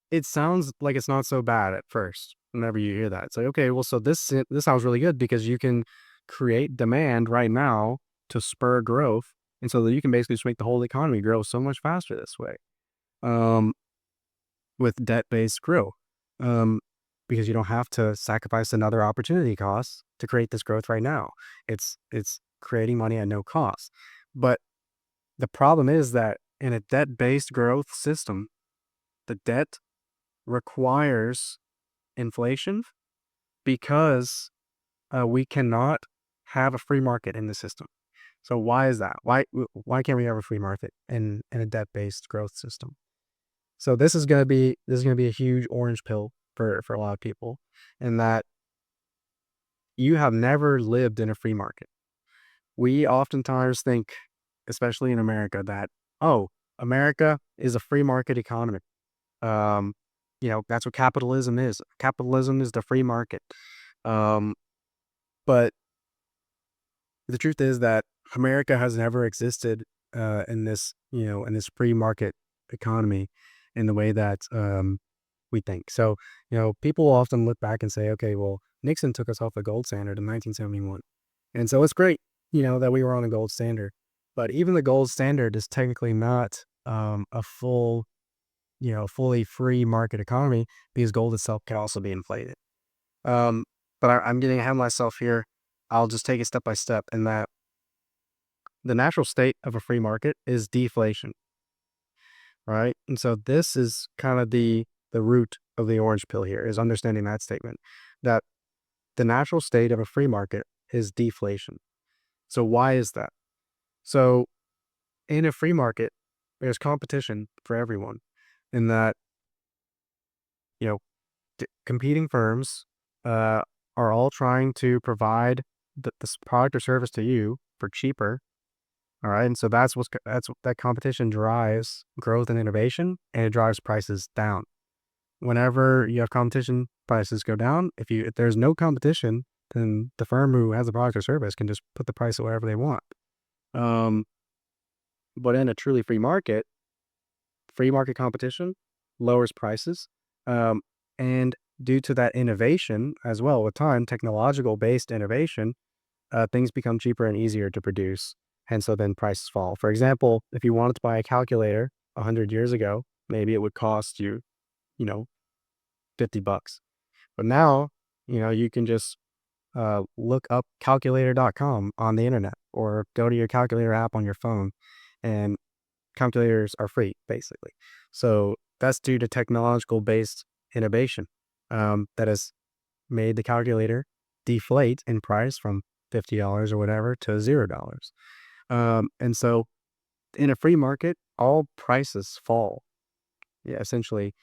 [SPEAKER 1] it sounds like it's not so bad at first. Whenever you hear that, it's like, okay, well, so this sounds really good because you can create demand right now to spur growth, and so that you can basically just make the whole economy grow so much faster this way. Um, with debt-based growth, um, because you don't have to sacrifice another opportunity cost to create this growth right now. It's creating money at no cost. But the problem is that in a debt-based growth system, the debt requires inflation because we cannot have a free market in the system. So why is that? Why can't we have a free market in a debt-based growth system? So this is gonna be a huge orange pill for a lot of people, in that you have never lived in a free market. We oftentimes think, especially in America, that, oh, America is a free market economy. Um, that's what capitalism is. Capitalism is the free market. Um, but the truth is that America has never existed in this free market economy in the way that we think. So, people often look back and say, okay, well, Nixon took us off the gold standard in 1971. And so it's great, that we were on a gold standard. But even the gold standard is technically not a fully free market economy, because gold itself can also be inflated. Um, but I'm getting ahead of myself here. I'll just take it step by step, in that the natural state of a free market is deflation, right? And so this is kind of the root of the orange pill here, is understanding that statement, that the natural state of a free market is deflation. So why is that? So in a free market, there's competition for everyone, in that, you know, competing firms uh, are all trying to provide this product or service to you for cheaper. All right. And so that competition drives growth and innovation, and it drives prices down. Whenever you have competition, prices go down. If there's no competition, then the firm who has the product or service can just put the price at whatever they want. Um, but in a truly free market competition lowers prices, um, and due to that innovation as well, with time, technological-based innovation, things become cheaper and easier to produce, and so then prices fall. For example, if you wanted to buy a calculator 100 years ago, maybe it would cost you, you know, $50. But now, you can just look up calculator.com on the internet or go to your calculator app on your phone, and calculators are free, basically. So that's due to technological based innovation that has made the calculator deflate in price from $50 or whatever to $0. And so in a free market, all prices fall. Yeah, essentially,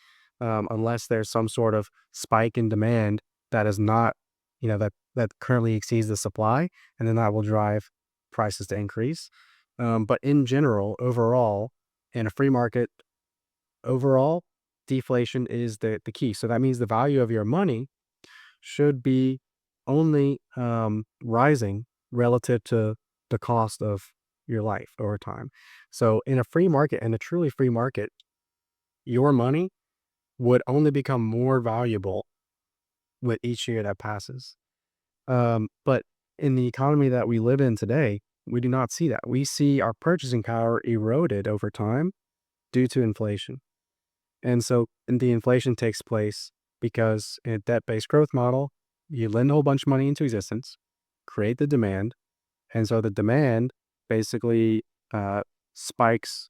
[SPEAKER 1] unless there's some sort of spike in demand that is not, that currently exceeds the supply, and then that will drive prices to increase. But in general, overall, in a free market, overall, deflation is the key. So that means the value of your money should be only rising relative to the cost of your life over time. So in a free market, in a truly free market, your money would only become more valuable with each year that passes. But in the economy that we live in today, we do not see that. We see our purchasing power eroded over time due to inflation. And so and the inflation takes place because in a debt-based growth model, you lend a whole bunch of money into existence, create the demand, and so the demand basically spikes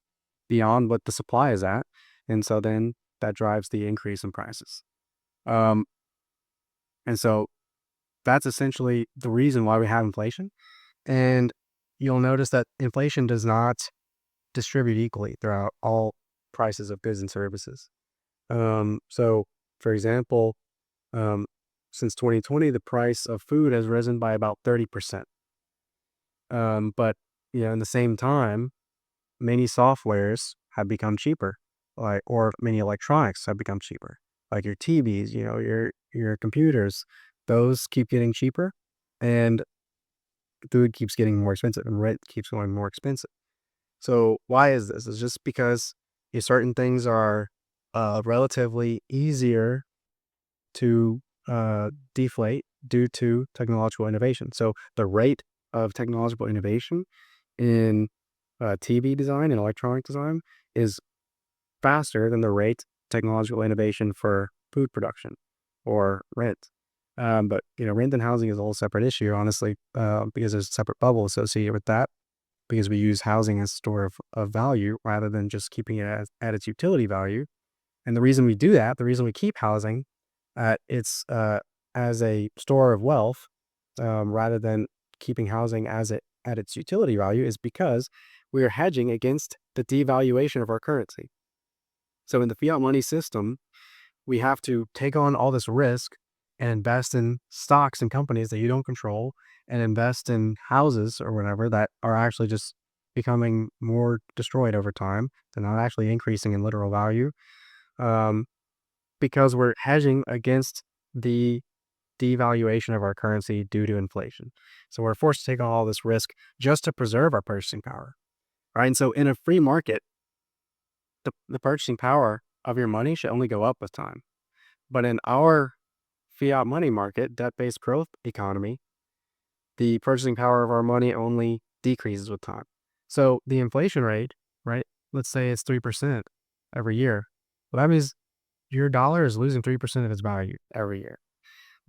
[SPEAKER 1] beyond what the supply is at. And so then that drives the increase in prices. Um, and so that's essentially the reason why we have inflation. And you'll notice that inflation does not distribute equally throughout all prices of goods and services. So, for example, um, since 2020, the price of food has risen by about 30%. But in the same time, many softwares have become cheaper, or many electronics have become cheaper, like your TVs, your computers. Those keep getting cheaper, and food keeps getting more expensive, and rent keeps going more expensive. So why is this? It's just because certain things are relatively easier to deflate due to technological innovation. So the rate of technological innovation in TV design and electronic design is faster than the rate of technological innovation for food production or rent. But rent and housing is a whole separate issue, honestly, because there's a separate bubble associated with that. Because we use housing as a store of value rather than just keeping it at its utility value. And the reason we do that, the reason we keep housing at its as a store of wealth, rather than keeping housing at its utility value, is because we are hedging against the devaluation of our currency. So in the fiat money system, we have to take on all this risk and invest in stocks and companies that you don't control, and invest in houses or whatever that are actually just becoming more destroyed over time. They're not actually increasing in literal value, um, because we're hedging against the devaluation of our currency due to inflation. So we're forced to take on all this risk just to preserve our purchasing power, right? And so in a free market, the purchasing power of your money should only go up with time. But in our fiat money market, debt-based growth economy, the purchasing power of our money only decreases with time. So the inflation rate, right? Let's say it's 3% every year. Well, that means your dollar is losing 3% of its value every year.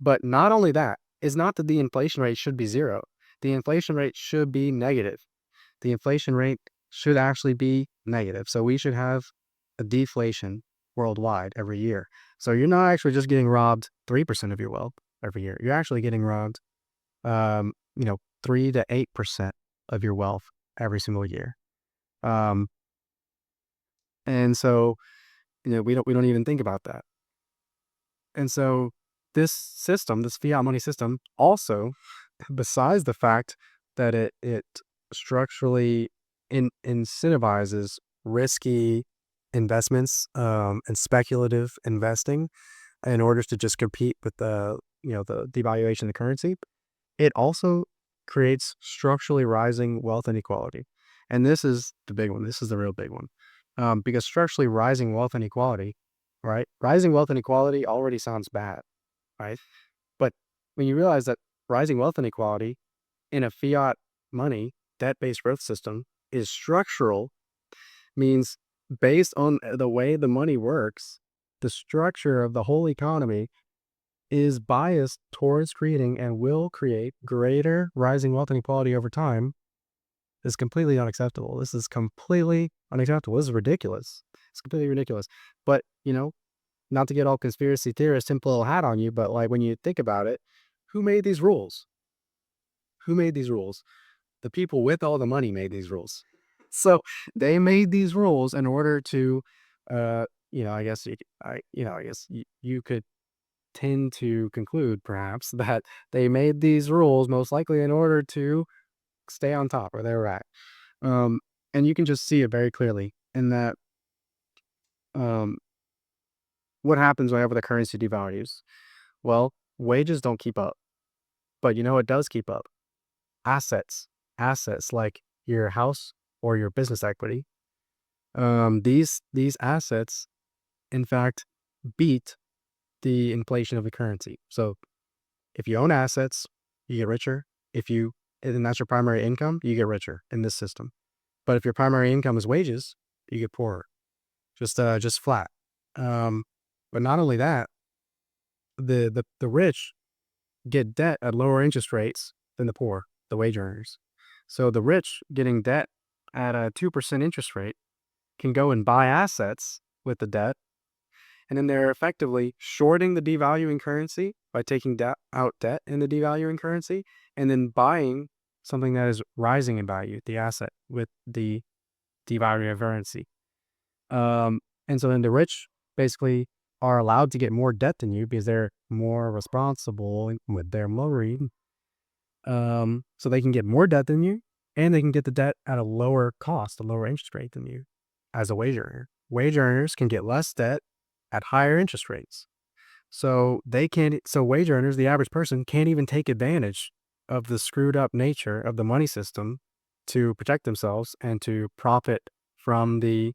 [SPEAKER 1] But not only that, it's not that the inflation rate should be zero. The inflation rate should be negative. The inflation rate should actually be negative. So we should have a deflation worldwide every year. So you're not actually just getting robbed 3% of your wealth every year. You're actually getting robbed, 3 to 8% of your wealth every single year. And so, we don't even think about that. And so this system, this fiat money system, also, besides the fact that it structurally incentivizes risky investments, and speculative investing in order to just compete with the devaluation of the currency, it also creates structurally rising wealth inequality. And this is the big one. This is the real big one. Because structurally rising wealth inequality, right? Rising wealth inequality already sounds bad. right? But when you realize that rising wealth inequality in a fiat money, debt-based growth system is structural, means based on the way the money works, the structure of the whole economy is biased towards creating and will create greater rising wealth inequality over time is completely unacceptable. This is completely unacceptable. This is ridiculous. It's completely ridiculous. But, not to get all conspiracy theorist tinfoil hat on you, but like when you think about it, who made these rules? Who made these rules? The people with all the money made these rules. So they made these rules in order to, I guess I guess you could tend to conclude perhaps that they made these rules most likely in order to stay on top where they were at. Um, and you can just see it very clearly in that um, what happens whenever the currency devalues? Well, wages don't keep up, but you know what does keep up? Assets, assets like your house or your business equity. These assets, in fact, beat the inflation of the currency. So if you own assets, you get richer. If you and that's your primary income, you get richer in this system. But if your primary income is wages, you get poorer. Just flat. Um, but not only that, the rich get debt at lower interest rates than the poor, the wage earners. So the rich getting debt at a 2% interest rate can go and buy assets with the debt, and then they're effectively shorting the devaluing currency by taking out debt in the devaluing currency, and then buying something that is rising in value, the asset with the devaluing currency. And so then the rich basically are allowed to get more debt than you because they're more responsible with their money. So they can get more debt than you, and they can get the debt at a lower cost, a lower interest rate than you as a wage earner. Wage earners can get less debt at higher interest rates. So wage earners, the average person, can't even take advantage of the screwed up nature of the money system to protect themselves and to profit from the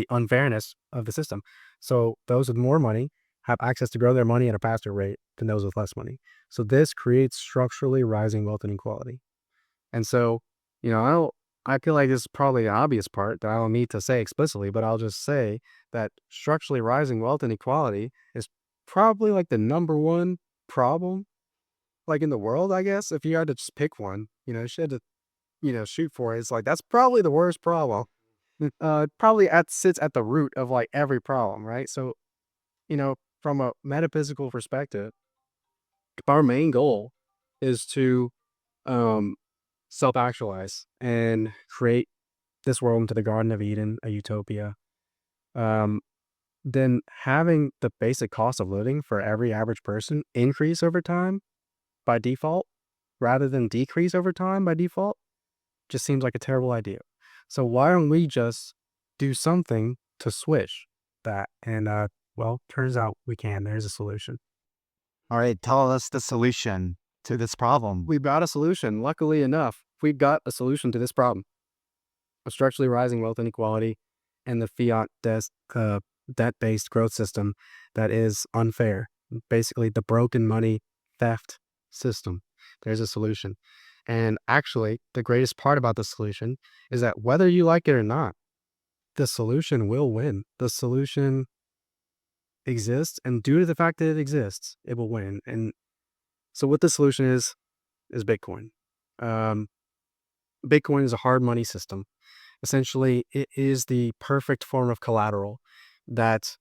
[SPEAKER 1] unfairness of the system. So those with more money have access to grow their money at a faster rate than those with less money. So this creates structurally rising wealth inequality. And so, I feel like this is probably the obvious part that I don't need to say explicitly, but I'll just say that structurally rising wealth inequality is probably like the number one problem, like in the world, I guess. If you had to just pick one, you had to, shoot for it. It's like that's probably the worst problem. Probably sits at the root of like every problem, right? So, from a metaphysical perspective, our main goal is to um, self-actualize and create this world into the Garden of Eden, a utopia. Um, then having the basic cost of living for every average person increase over time by default, rather than decrease over time by default, just seems like a terrible idea. So why don't we just do something to switch that? And well, turns out we can. There's a solution.
[SPEAKER 2] All right, tell us the solution to this problem.
[SPEAKER 1] We've got a solution. Luckily enough, we've got a solution to this problem of structurally rising wealth inequality and the debt-based growth system that is unfair. Basically, the broken money theft system. There's a solution. And actually, the greatest part about the solution is that whether you like it or not, the solution will win. The solution exists, and due to the fact that it exists, it will win. And so, what the solution is Bitcoin. Um, Bitcoin is a hard money system. Essentially, it is the perfect form of collateral that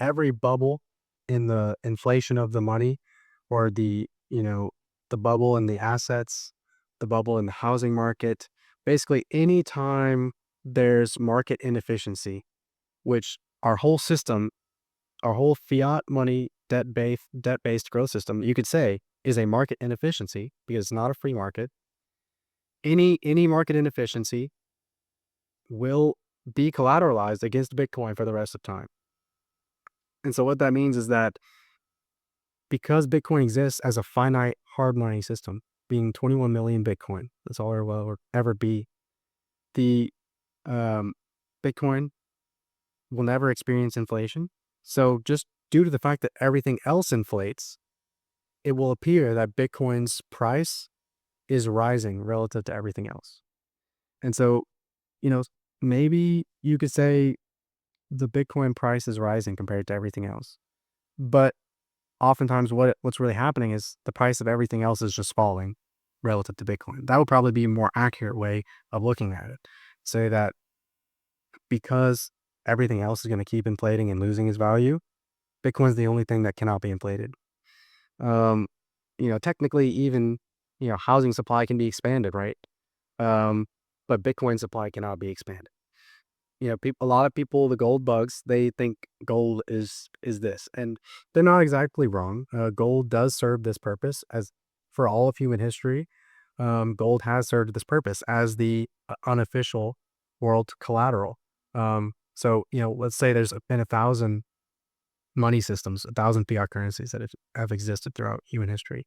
[SPEAKER 1] every bubble in the inflation of the money, or the bubble in the assets, the bubble in the housing market, basically anytime there's market inefficiency, which our whole system, our whole fiat money debt-based growth system, you could say, is a market inefficiency because it's not a free market. Any market inefficiency will be collateralized against Bitcoin for the rest of time. And so what that means is that because Bitcoin exists as a finite hard money system, being 21 million Bitcoin, that's all there will ever be, the Bitcoin will never experience inflation. So just due to the fact that everything else inflates, it will appear that Bitcoin's price is rising relative to everything else. And so, you know, maybe you could say the Bitcoin price is rising compared to everything else. But oftentimes what's really happening is the price of everything else is just falling relative to Bitcoin. That would probably be a more accurate way of looking at it. Say that because everything else is going to keep inflating and losing its value, Bitcoin's the only thing that cannot be inflated. Um, technically, even housing supply can be expanded, right? Um, but Bitcoin supply cannot be expanded. A lot of people, the gold bugs, they think gold is this, and they're not exactly wrong. Gold does serve this purpose as for all of human history. Gold has served this purpose as the unofficial world collateral. So let's say there's been 1,000 money systems, 1,000 fiat currencies that have existed throughout human history.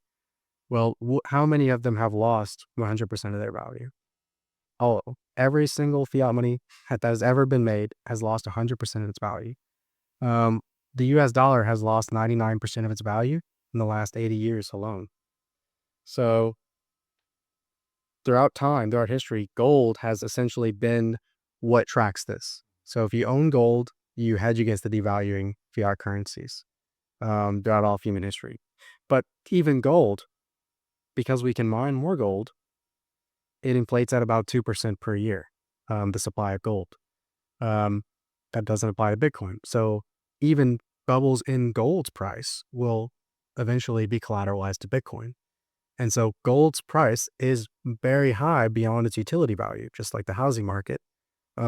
[SPEAKER 1] Well, how many of them have lost 100% of their value? Oh, every single fiat money that has ever been made has lost 100% of its value. Um, the US dollar has lost 99% of its value in the last 80 years alone. So throughout time, throughout history, gold has essentially been what tracks this. So if you own gold, you hedge against the devaluing fiat currencies throughout all of human history. But even gold, because we can mine more gold, it inflates at about 2% per year, the supply of gold. Um, that doesn't apply to Bitcoin. So even bubbles in gold's price will eventually be collateralized to Bitcoin. And so gold's price is very high beyond its utility value, just like the housing market,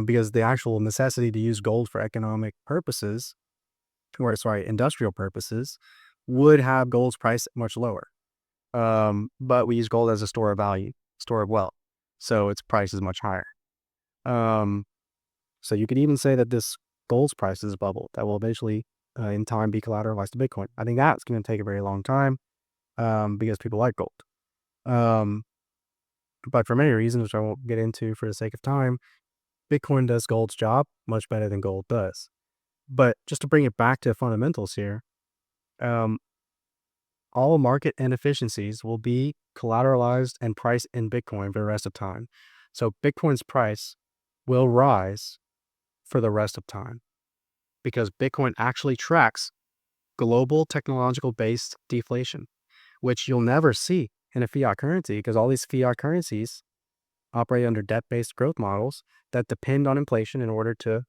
[SPEAKER 1] because the actual necessity to use gold for economic purposes, or sorry, industrial purposes, would have gold's price much lower. But we use gold as a store of value, store of wealth. So its price is much higher. Um, So you could even say that this gold's price is a bubble that will eventually, in time, be collateralized to Bitcoin. I think that's going to take a very long time because people like gold. Um, but for many reasons, which I won't get into for the sake of time, Bitcoin does gold's job much better than gold does. But just to bring it back to fundamentals here, um, all market inefficiencies will be collateralized and priced in Bitcoin for the rest of time. So Bitcoin's price will rise for the rest of time, because Bitcoin actually tracks global technological based deflation, which you'll never see in a fiat currency because all these fiat currencies operate under debt based growth models that depend on inflation in order to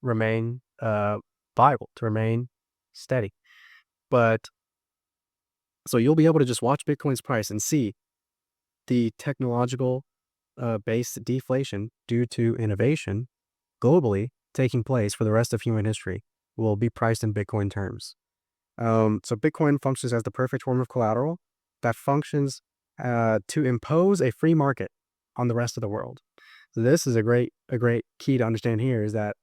[SPEAKER 1] remain viable, to remain steady. But so you'll be able to just watch Bitcoin's price and see the technological based deflation due to innovation globally taking place for the rest of human history will be priced in Bitcoin terms. So Bitcoin functions as the perfect form of collateral that functions to impose a free market on the rest of the world. So this is a great key to understand here is that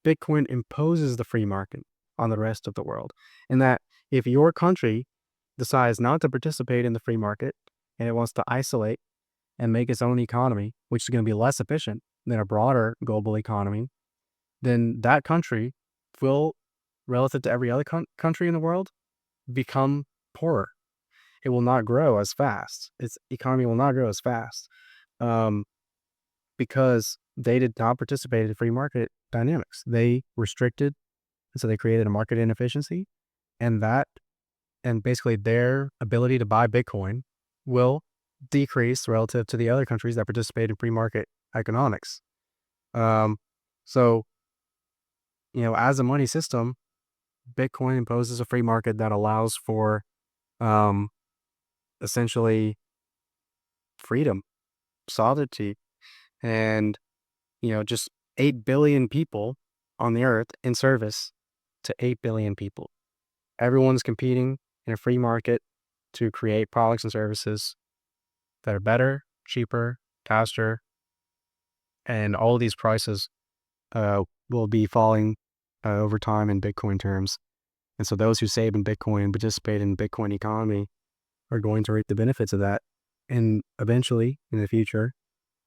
[SPEAKER 1] Bitcoin imposes the free market on the rest of the world. And that if your country decides not to participate in the free market and it wants to isolate and make its own economy, which is going to be less efficient than a broader global economy, then that country will, relative to every other country in the world, become poorer. It will not grow as fast. Its economy will not grow as fast um, because they did not participate in free market dynamics. They restricted, and so they created a market inefficiency, and basically their ability to buy Bitcoin will decrease relative to the other countries that participate in free market economics. Um, so, as a money system, Bitcoin imposes a free market that allows for um, essentially freedom, sovereignty, and just 8 billion people on the earth in service to 8 billion people. Everyone's competing in a free market to create products and services that are better, cheaper, faster, and all of these prices will be falling over time in Bitcoin terms. And so those who save in Bitcoin, participate in Bitcoin economy, are going to reap the benefits of that. And eventually, in the future,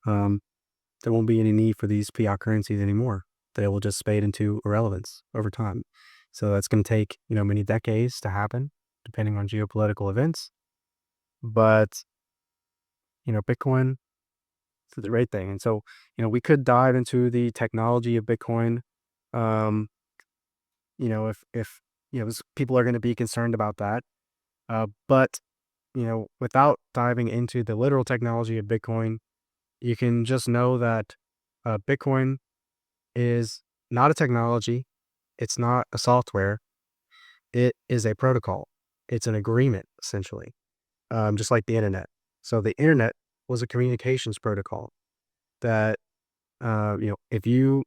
[SPEAKER 1] um, there won't be any need for these fiat currencies anymore. They will just fade into irrelevance over time. So that's going to take, many decades to happen, depending on geopolitical events. But, Bitcoin is the right thing. And so, we could dive into the technology of Bitcoin. Um, if people are going to be concerned about that. But, without diving into the literal technology of Bitcoin, you can just know that Bitcoin is not a technology. It's not a software. It is a protocol. It's an agreement, essentially, just like the internet. So the internet was a communications protocol that, if you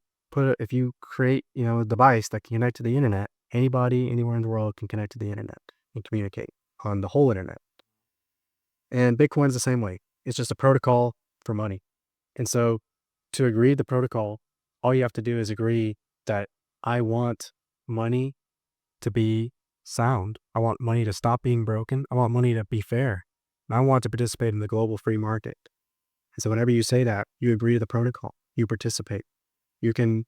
[SPEAKER 1] create, a device that can connect to the internet, anybody, anywhere in the world can connect to the internet and communicate on the whole internet. And Bitcoin's the same way. It's just a protocol for money. And so to agree the protocol, all you have to do is agree that I want money to be sound. I want money to stop being broken. I want money to be fair. And I want to participate in the global free market. And so whenever you say that, you agree to the protocol. You participate. You can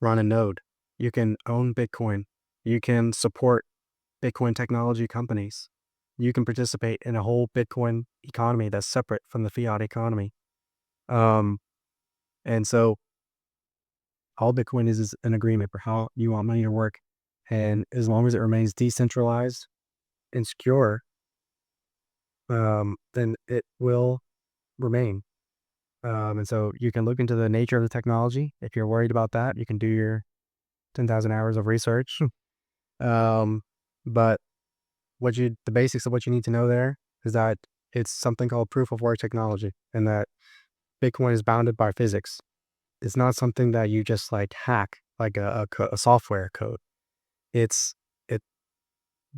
[SPEAKER 1] run a node. You can own Bitcoin. You can support Bitcoin technology companies. You can participate in a whole Bitcoin economy that's separate from the fiat economy. Um, and so all Bitcoin is an agreement for how you want money to work. And as long as it remains decentralized and secure, then it will remain. And so you can look into the nature of the technology. If you're worried about that, you can do your 10,000 hours of research. Um, but the basics of what you need to know there is that it's something called proof of work technology, and that Bitcoin is bounded by physics. It's not something that you just like hack like a software code. It's it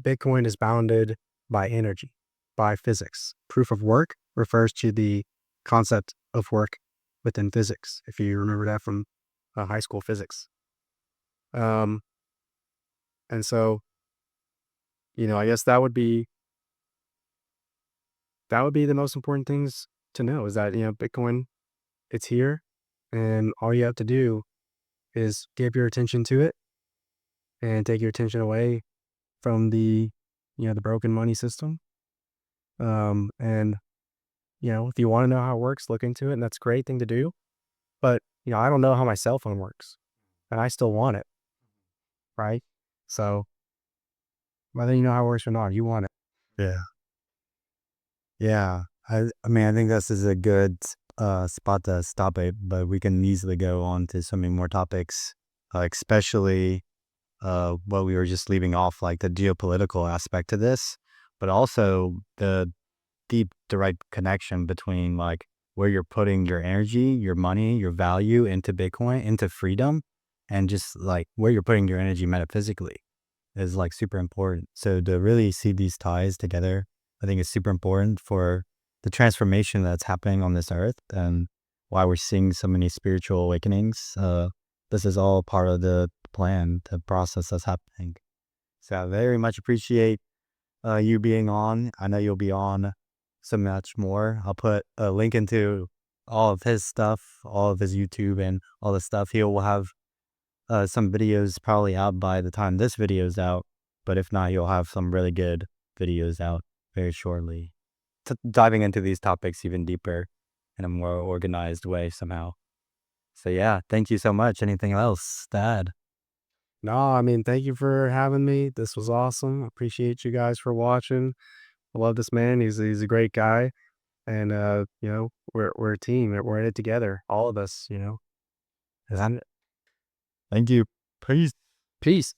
[SPEAKER 1] Bitcoin is bounded by energy, by physics. Proof of work refers to the concept of work within physics, if you remember that from high school physics. Um, and so, I guess that would be the most important things to know is that, Bitcoin, it's here, and all you have to do is give your attention to it and take your attention away from the broken money system. And if you want to know how it works, look into it, and that's a great thing to do. But, I don't know how my cell phone works, and I still want it, right? So whether you know how it works or not, you want it.
[SPEAKER 2] Yeah. Yeah. I mean, I think this is a good spot to stop it, but we can easily go on to so many more topics, especially what we were just leaving off, like the geopolitical aspect of this, but also the deep direct connection between like where you're putting your energy, your money, your value into Bitcoin, into freedom, and just like where you're putting your energy metaphysically is like super important. So to really see these ties together, I think is super important for the transformation that's happening on this earth and why we're seeing so many spiritual awakenings. This is all part of the plan, the process that's happening. So I very much appreciate you being on. I know you'll be on so much more. I'll put a link into all of his stuff, all of his YouTube and all the stuff. He will have some videos probably out by the time this video is out, but if not, you'll have some really good videos out very shortly. Diving into these topics even deeper in a more organized way somehow. So yeah, thank you so much. Anything else to add?
[SPEAKER 1] No, I mean, thank you for having me. This was awesome. I appreciate you guys for watching. I love this man. He's a great guy. And we're a team. We're in it together. All of us.
[SPEAKER 2] And thank you. Peace.
[SPEAKER 1] Peace.